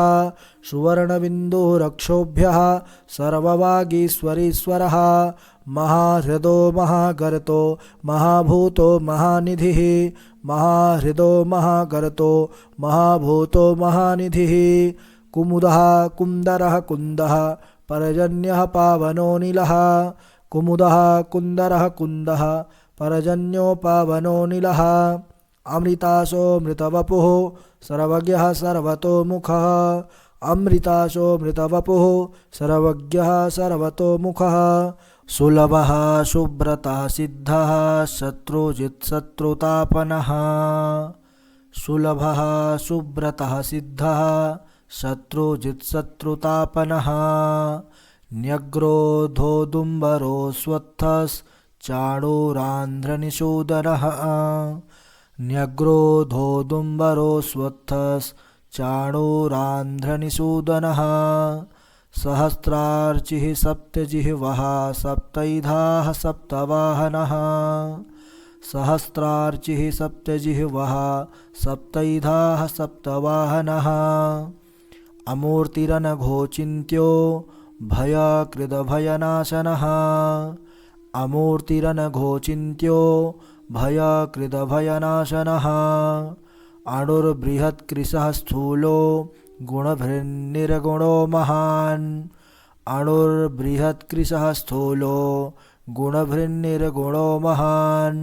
सुवर्णबिन्दुरक्षोभ्यः सर्ववागीश्वरेश्वरः महाहृदो महागर्तो महाभूतो महानिधिः महाहृदो महागर्तो महाभूतो महानिधिः कुमुदः कुन्दरः कुन्दः पर्जन्यः पावनो नीलः कुमुदः कुन्दरः कुन्दः पर्जन्यो पावनो नीलः अमृतासो मृतवपुः सर्वज्ञः सर्वतोमुखः अमृतासो मृतवपुः सर्वज्ञः सर्वतोमुखः सुलभः सुव्रतः सिद्धः शत्रुजित्शत्रुतापनः सुलभः सुव्रतः सिद्धः शत्रुजित्शत्रुतापनः न्यग्रोधोदुम्बरो स्वत्थश्चाणूरान्ध्रनिषूदनः न्यग्रोधोदुम्बरो स्वत्थश्चाणूरान्ध्रनिषूदनः सहस्रार्चिः सप्तजिह्वः सप्तैधाः सप्तवाहनः सहस्रार्चिः सप्तजिह्वः सप्तैधाः सप्तवाहनः अमूर्तिरनघोचिन्त्यो भयकृदभयनाशनः अमूर्तिरनघोचिन्त्यो भयकृदभयनाशनः अणुर्बृहत्कृशः स्थूलो गुणभृन्निर्गुणो महान् अणुर्बृहत्कृशः स्थूलो गुणभृन्निर्गुणो महान्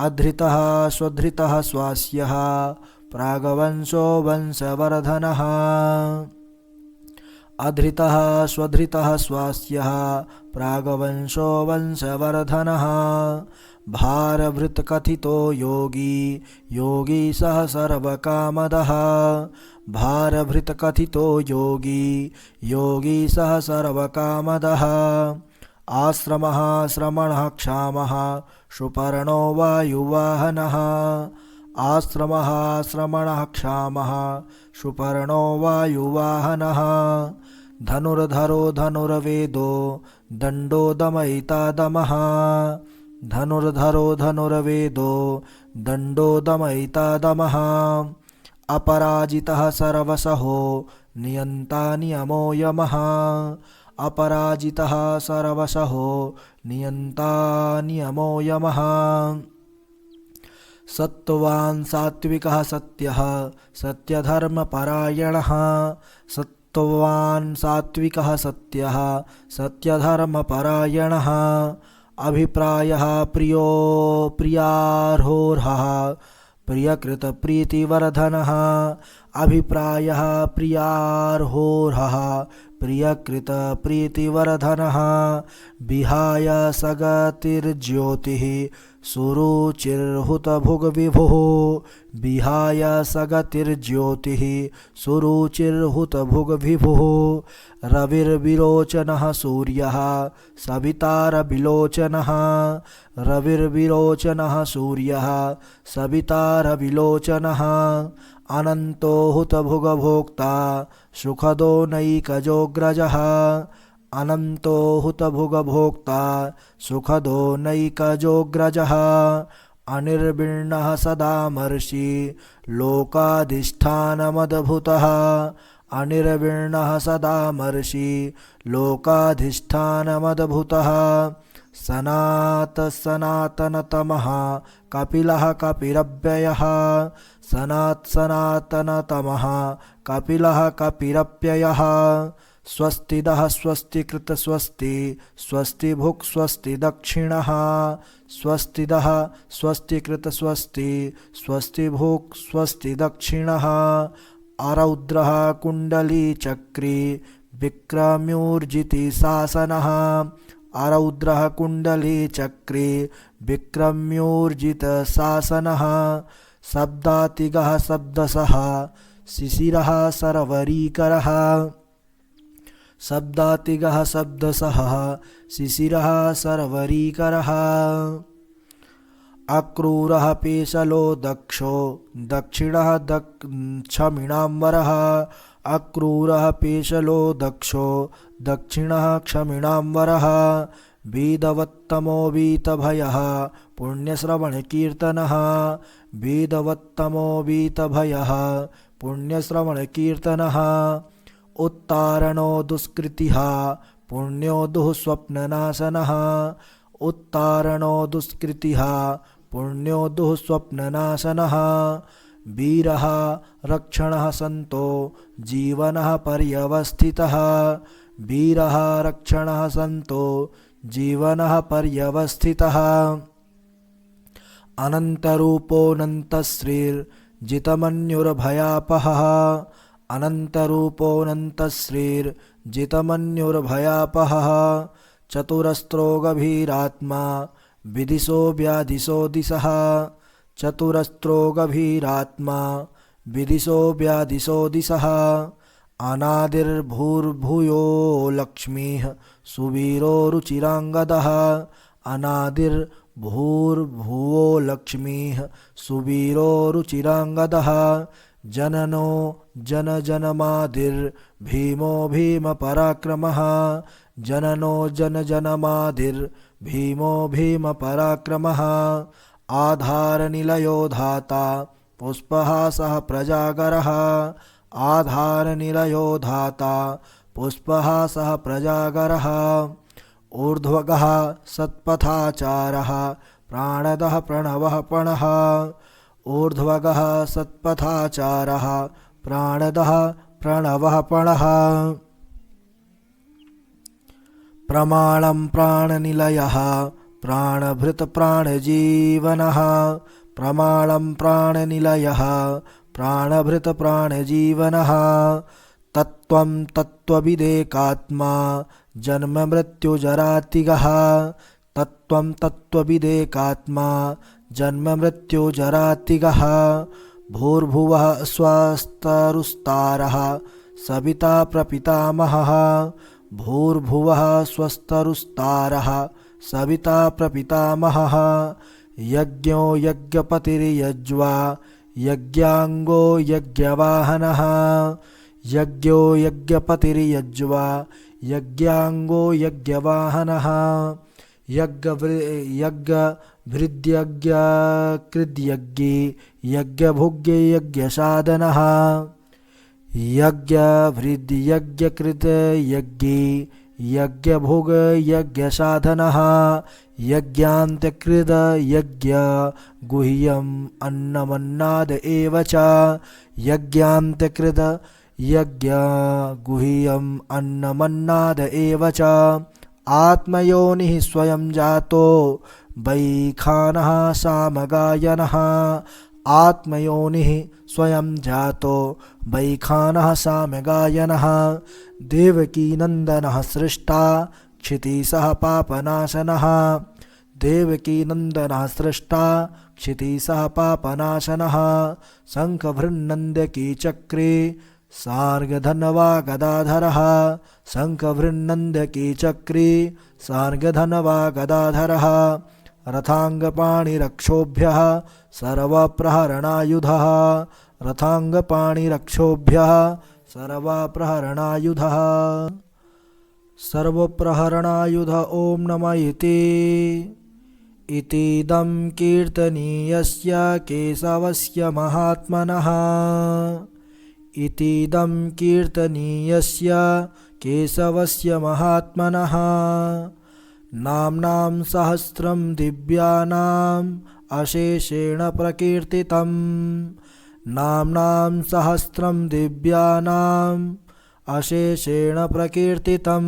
अधृतः स्वधृतः स्वास्यः प्रागवंशो वंशवर्धनः अधृतः स्वधृतः स्वास्यः प्रागवंशो वंशवर्धनः भारभृत्कथितो योगी योगी सः सर्वकामदः भारभृत्कथितो योगी योगी सः सर्वकामदः आश्रमः श्रमणः क्षामः सुपर्णो वायुवाहनः आश्रमः श्रमणः क्षामः सुपर्णो वायुवाहनः धनुर्धरो धनुर्वेदो दण्डो दमयिता दमः धनुर्धरो धनुर्वेदो दण्डो दमयिता दमः अपराजितः सर्वशहो नियन्ता नियमो यमः अपराजितः सर्वशहो नियन्ता नियमो यमः सत्त्वान् सात्विकः सत्यः सत्यधर्मपरायणः सत्त्वान् सात्विकः सत्यः सत्यधर्मपरायणः अभिप्रायः प्रियो प्रियार्होर्हः प्रियकृत प्रीतिवर्धनः अभिप्रायः प्रियार्होर्हः प्रियकृत प्रीतिवर्धनः विहाय सगतिर्ज्योतिः सुरुचिर्हुतभुग्विभुः विहाय सगतिर्ज्योतिः सुरुचिर्हुतभुग्विभुः रविर्विरोचनः सूर्यः सवितारविलोचनः रविर्विरोचनः सूर्यः सवितारविलोचनः अनन्तो हुतभुग्भोक्ता सुखदो नैकजोऽग्रजः अनन्तो हुतभुग्भोक्ता सुखदो नैकजोऽग्रजः अनिर्विण्णः सदामर्षि लोकाधिष्ठानमद्भुतः अनिर्विण्णः सदामर्षि लोकाधिष्ठानमद्भुतः सनातनतमः कपिलः कपिरव्ययः सनातनतमः कपिलः कपिरव्ययः स्वस्तिदः स्वस्तिकृत स्वस्ति स्वस्ति भुक् स्वस्ति दक्षिणः स्वस्तिदः स्वस्तिकृत स्वस्ति स्वस्ति भुक् स्वस्ति दक्षिणः आरौद्रः कुण्डली चक्री विक्रम्योर्जिति शासनः आरौद्रः कुण्डली चक्री विक्रम्योर्जित शासनः शब्दातिगः शब्दसः शिशिरः सरवरीकरः शब्दातिगः शब्दसः शिशिरः सरवरीकरः अक्रूरः पेशलो दक्षो दक्षिणः क्षमिणाम्बरः अक्रूरः पेशलो दक्षो दक्षिणः क्षमिणाम्बरः वेदवत्तमो वीतभयः पुण्यश्रवणकीर्तनः वेदवत्तमो वीतभयः पुण्यश्रवणकीर्तनः उत्तारणो दुष्कृतिः पुण्यो दुःस्वप्ननाशनः उत्तारणो दुष्कृतिः पुण्यो दुःस्वप्ननाशनः वीरः रक्षणः सन्तो जीवनः पर्यवस्थितः वीरः रक्षणः सन्तो जीवनः पर्यवस्थितः अनन्तरूपोऽनन्तश्रीर्जितमन्युर्भयापहः अनन्तरूपोऽनन्तश्रीर्जितमन्युर्भयापहः चतुरस्रो गभीरात्मा विदिशो व्याधिशो दिशः चतुरस्रो गभीरात्मा विदिशो व्याधिशो दिशः अनादिर्भूर्भूयो लक्ष्मीः सुवीरो रुचिराङ्गदः अनादिर्भूर्भुवो लक्ष्मीः सुवीरो रुचिराङ्गदः जननो जनजनमादिर्भीमो भीमपराक्रमः जननो जनजनमादिर्भीमो भीमपराक्रमः आधारनिलयो धाता पुष्पहासः प्रजागरः आधारनिलयो धाता पुष्पहासः प्रजागरः ऊर्ध्वगः सत्पथाचारः प्राणदः प्रणवः पणः ऊर्ध्वगः सत्पथाचारः प्राणदः प्रणवः पणः प्रमाणं प्राणनिलयः प्राणभृत प्राणजीवनः प्रमाणं प्राणनिलयः प्राणभृत प्राणजीवनः तत्त्वं तत्त्वविदेकात्मा जन्ममृत्युजरातिगः तत्त्वं तत्त्वविदेकात्मा जन्ममृत्युजरातिगः भूर्भुवः स्वस्तरुस्तारः सविता प्रपितामहः भूर्भुवः स्वस्तरुस्तारः सविता प्रपितामहः यज्ञो यज्ञपतिर्यज्वा यज्ञाङ्गो यज्ञवाहनः यज्ञो यज्ञपतिर्यज्वा यज्ञाङ्गो यज्ञवाहनः यज्ञभृद्यज्ञकृद्यज्ञी यज्ञभुग्य यज्ञसाधनः यज्ञभृद्यज्ञकृत यज्ञी यज्ञभुग यज्ञसाधनः यज्ञान्तकृत यज्ञ गुह्यम् अन्नमन्नाद एव च यज्ञान्तकृत यज्ञ गुह्यम् अन्नमन्नाद एव च आत्मयोनिः स्वयं जातो वैखानः सामगायनः। आत्मयोनिः स्वयं जातो वैखानः सामगायनः। देवकीनन्दनः सृष्टा क्षितिसः पापनाशनः। देवकीनन्दनः सृष्टा क्षितिसः पापनाशनः। शङ्खभृन्नन्द्यकी चक्रे सार्गधनवा गदाधरः। शङ्खभृन्नन्द्यकी चक्रे सार्गधनवा गदाधरः। रथाङ्गपाणिरक्षोभ्यः सर्वप्रहरणायुधः। रथाङ्गपाणिरक्षोभ्यः सर्वप्रहरणायुधः। सर्वप्रहरणायुध ॐ नमः इतीदं कीर्तनीयस्य केशवस्य महात्मनः। इतीदं कीर्तनीयस्य केशवस्य महात्मनः। नाम्नां सहस्रं दिव्यानाम् अशेषेण प्रकीर्तितं। नाम्नां सहस्रं दिव्यानाम् अशेषेण प्रकीर्तितं।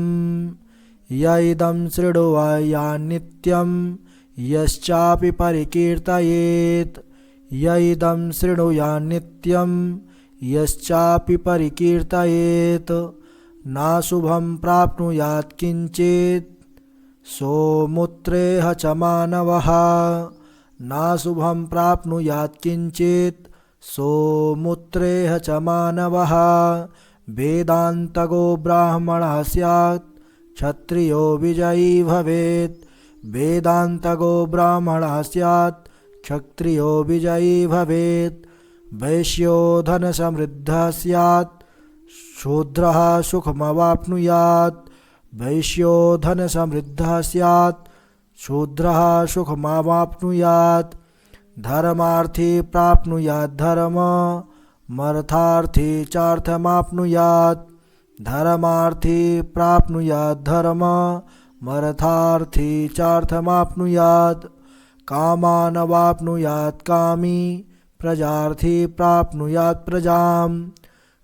य इदं शृणुयान्नित्यं यश्चापि परिकीर्तयेत्। य इदं शृणुयान्नित्यं यश्चापि परिकीर्तयेत्। नाशुभं प्राप्नुयात् किञ्चित् सोमुत्रेह च मानवः। नाशुभं प्राप्नुयात् किञ्चित् सोमुत्रेह च मानवः। वेदान्तगो ब्राह्मणः स्यात् क्षत्रियो विजयी भवेत्। वेदान्तगो ब्राह्मणः स्यात् क्षत्रियो विजयी भवेत्। वैश्यो धनसमृद्धः स्यात् शूद्रः सुखमवाप्नुयात्। वैश्यो धनसमृद्धः स्यात् शूद्रः सुखमवाप्नुयात्। धर्मार्थी प्राप्नुयात् धर्ममर्थार्थी चार्थमाप्नुयात्। धर्मार्थी प्राप्नुयात् धर्ममर्थार्थी चार्थमाप्नुयात्। कामानवाप्नुयात् कामी प्रजार्थी प्राप्नुयात् प्रजाम्।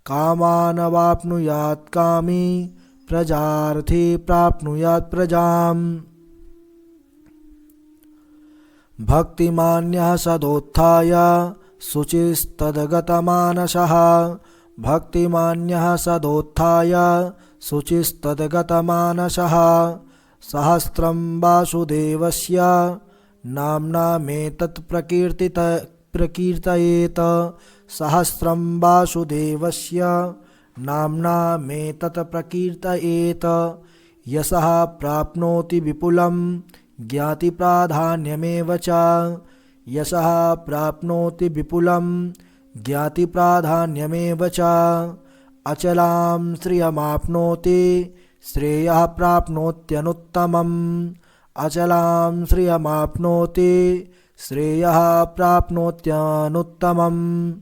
कामानवाप्नुयात् कामी प्रजार्थी प्राप्नुयात् प्रजाम्। भक्तिमान्यः सदोत्थाय शुचिस्तद्गतमानसः। भक्तिमान्यः सदोत्थाय शुचिस्तद्गतमानसः। सहस्रं वासुदेवस्य नाम्नामेतत् प्रकीर्तयेत्। सहस्रं वासुदेवस्य नाम्नामेतत् प्रकीर्तयेत्। यशः प्राप्नोति विपुलं ज्ञातिप्राधान्यमेव च। यशः प्राप्नोति विपुलं ज्ञातिप्राधान्यमेव च। अचलां श्रियमाप्नोति श्रेयः प्राप्नोत्यनुत्तमम्। अचलां श्रियमाप्नोति श्रेयः प्राप्नोत्यनुत्तमम्।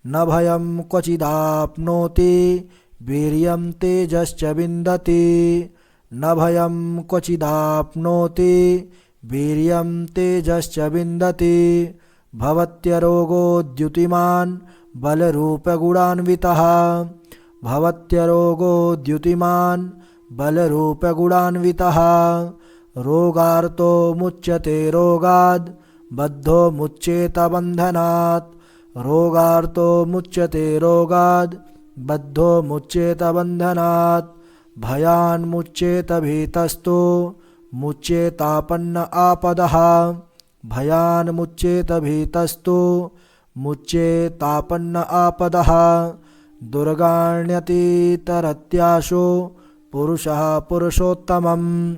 न भयं क्वचिदाप्नोति वीर्यं तेजश्च विन्दति। न भयं क्वचिदाप्नोति वीर्यं तेजश्च विन्दति। भवत्यरोगो द्युतिमान् बलरूपगुणान्वितः। भवत्यरोगो द्युतिमान् बलरूपगुणान्वितः। रोगार्तो मुच्यते रोगाद् बद्धो मुच्येत बन्धनात्। रोगार्तो मुच्यते रोगाद् बद्धो मुच्येत बन्धनात्। भयान्मुच्येत भीतस्तु मुच्येतापन्न आपदः। भयान्मुच्येत भीतस्तु मुच्येतापन्न आपदः। दुर्गाण्यतीतरत्याशु पुरुषः पुरुषोत्तमम्।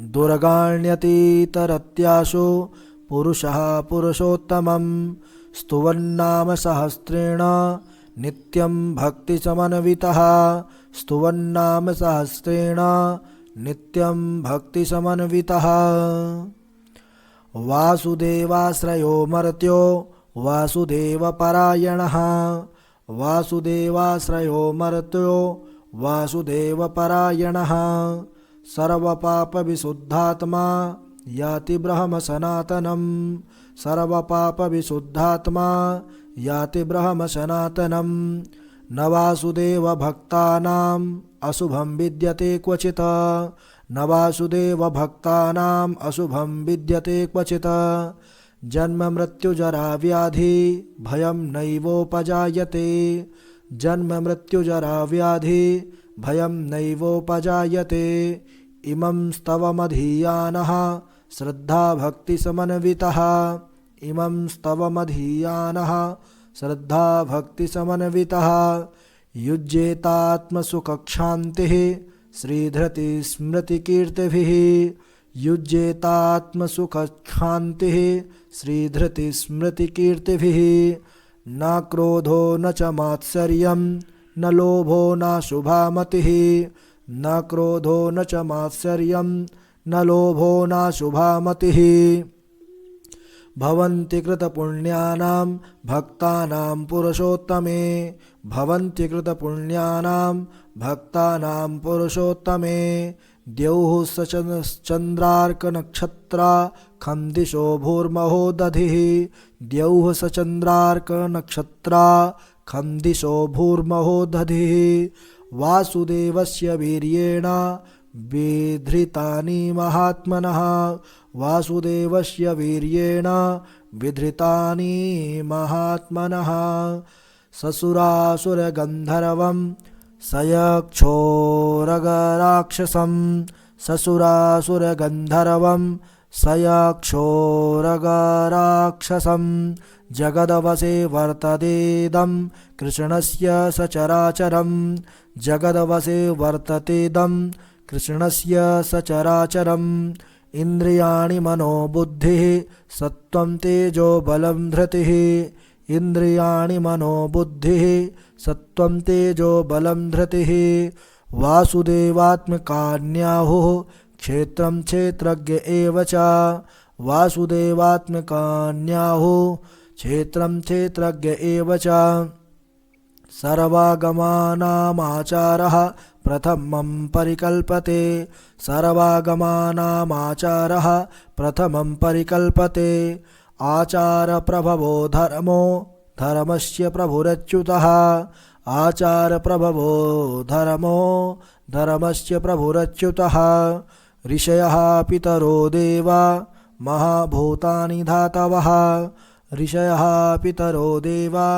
दुर्गाण्यतीतरत्याशु पुरुषः पुरुषोत्तमम्। स्तुवन्नाम सहस्रेण नित्यं भक्तिसमन्वितः। स्तुवन्नाम सहस्रेण नित्यं भक्तिसमन्वितः। वासुदेवाश्रयो मर्त्यो वासुदेवपरायणः। वासुदेवाश्रयो मर्त्यो वासुदेवपरायणः। सर्वपापविशुद्धात्मा याति ब्रह्म सनातनम्। सर्वपापविशुद्धात्मा याति ब्रह्म सनातनम्। न वासुदेवभक्तानाम् अशुभं विद्यते क्वचित्। न वासुदेव भक्तानाम् अशुभं विद्यते क्वचित् जन्म मृत्यु जरा व्याधि भयं नैवोपजायते जन्म मृत्यु जरा व्याधि भयं नैवोपजायते इमं स्तवमधीयानः श्रद्धा भक्ति समन्वितः इमं स्तवमधीयानः श्रद्धा भक्ति समन्वितः युज्येतात्मसुखक्षान्तिः श्रीधृति स्मृतिकीर्तिभिः युज्येतात्मसुखक्षान्तिः श्रीधृति स्मृतिकीर्तिभिः न क्रोधो न च मात्सर्यं न लोभो न शुभामतिः न क्रोधो न च मात्सर्यं न लोभो न शुभामतिः भवन्ति कृतपुण्यानां भक्तानां पुरुषोत्तमे भवन्ति कृतपुण्यानां भक्तानां पुरुषोत्तमे द्यौः सचन्द्रार्कनक्षत्राखं दिशो भूर्महो दधिः द्यौः सचन्द्रार्कनक्षत्राखं दिशो भूर्महो दधिः वासुदेवस्य वीर्येण विधृतानि महात्मनः वासुदेवस्य वीर्येण विधृतानि महात्मनः ससुरासुरगन्धर्वं सयक्षोरगराक्षसं ससुरासुरगन्धर्वं सयक्षोरगराक्षसं जगदवसे वर्ततेदं कृष्णस्य सचराचरं जगदवसे वर्ततेदं कृष्णस्य सचराचरम् इन्द्रियाणि मनोबुद्धिः सत्त्वं तेजो बलं धृतिः इन्द्रियाणि मनोबुद्धिः सत्त्वं तेजो बलं धृतिः वासुदेवात्मकान्याहुः क्षेत्रं क्षेत्रज्ञ एव च वासुदेवात्मकान्याहुः क्षेत्रं क्षेत्रज्ञ एव च सर्वागमानामाचारः प्रथमं परिकल्पते सर्वागमानामाचारः प्रथमं परिकल्पते आचारप्रभवो धर्मो धर्मस्य प्रभुरच्युतः आचारप्रभवो धर्मो धर्मस्य प्रभुरच्युतः ऋषयः पितरो देवा महाभूतानि धातवः ऋषयः पितरो देवा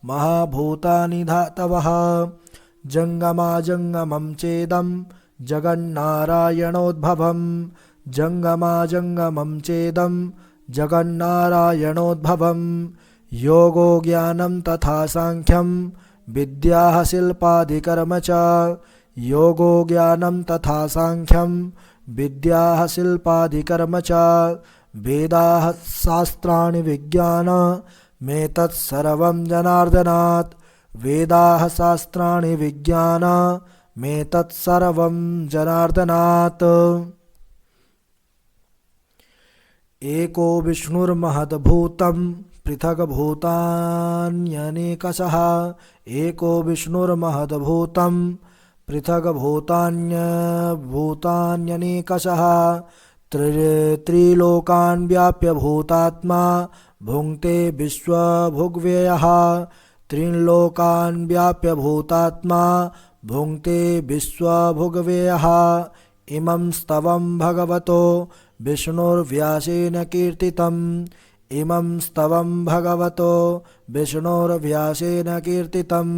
महाभूतानि धातवः जङ्गमाजङ्गमं चेदं जगन्नारायणोद्भवं जङ्गमाजङ्गमं चेदं जगन्नारायणोद्भवं योगो ज्ञानं तथा साङ्ख्यं विद्याः शिल्पादिकर्म च योगो ज्ञानं तथा साङ्ख्यं विद्याः शिल्पादिकर्म च वेदाः शास्त्राणि विज्ञानमेतत्सर्वं जनार्दनात् वेदाः शास्त्राणि विज्ञानमेतत्सर्वं जनार्दनात् एको विष्णुर्महद्भूतं पृथग्भूतान्यनेकशः एको विष्णुर्महद्भूतं पृथग्भूतान्यनेकशः त्रिलोकान् व्याप्य भूतात्मा भुङ्क्ते विश्वभुग्व्ययः त्रिलोकान् व्याप्य भूतात्मा भुङ्क्ते विश्वभुग्व्ययः इमं स्तवं भगवतो विष्णुर्व्यासेन कीर्तितम् इमं स्तवं भगवतो विष्णुर्व्यासेन कीर्तितम्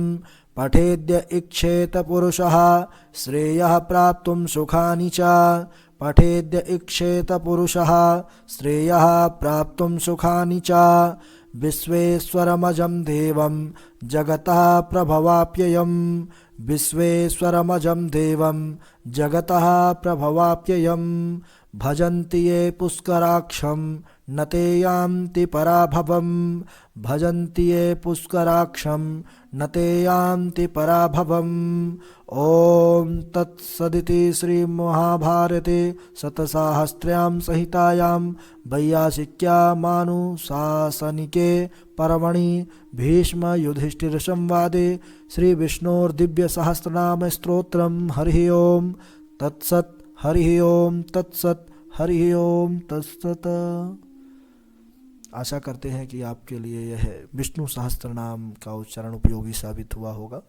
पठेद्य इच्छेत पुरुषः श्रेयः प्राप्तुं सुखानि च पठेद्य इच्छेत पुरुषः श्रेयः प्राप्तुं सुखानि च विश्वेश्वरमजं देवं जगतः प्रभवाप्ययम् विश्वेश्वरमजं देवं जगतः प्रभवाप्ययम् भजन्ति ये पुष्कराक्षं न ते यान्ति पराभवम् भजन्ति ये पुष्कराक्षं न ते यान्ति पराभवम् ॐ तत्सदिति श्रीमहाभारते शतसाहस्र्यां संहितायां वैयासिक्यामानुशासनिके पर्वणि भीष्मयुधिष्ठिरसंवादे श्रीविष्णोर्दिव्यसहस्रनाम स्तोत्रं हरिः ओं तत्सत् हरिः ओं तत्सत् हरिः ओं तत्सत्। आशा करते हैं कि आपके लिए यह विष्णु सहस्त्र नाम का उच्चारण उपयोगी साबित हुआ होगा।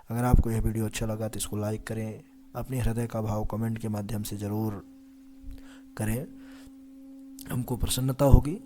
अगर आपको यह वीडियो अच्छा लगा तो इसको लाइक करें, अपने हृदय का भाव कमेंट के माध्यम से ज़रूर करें, हमको प्रसन्नता होगी।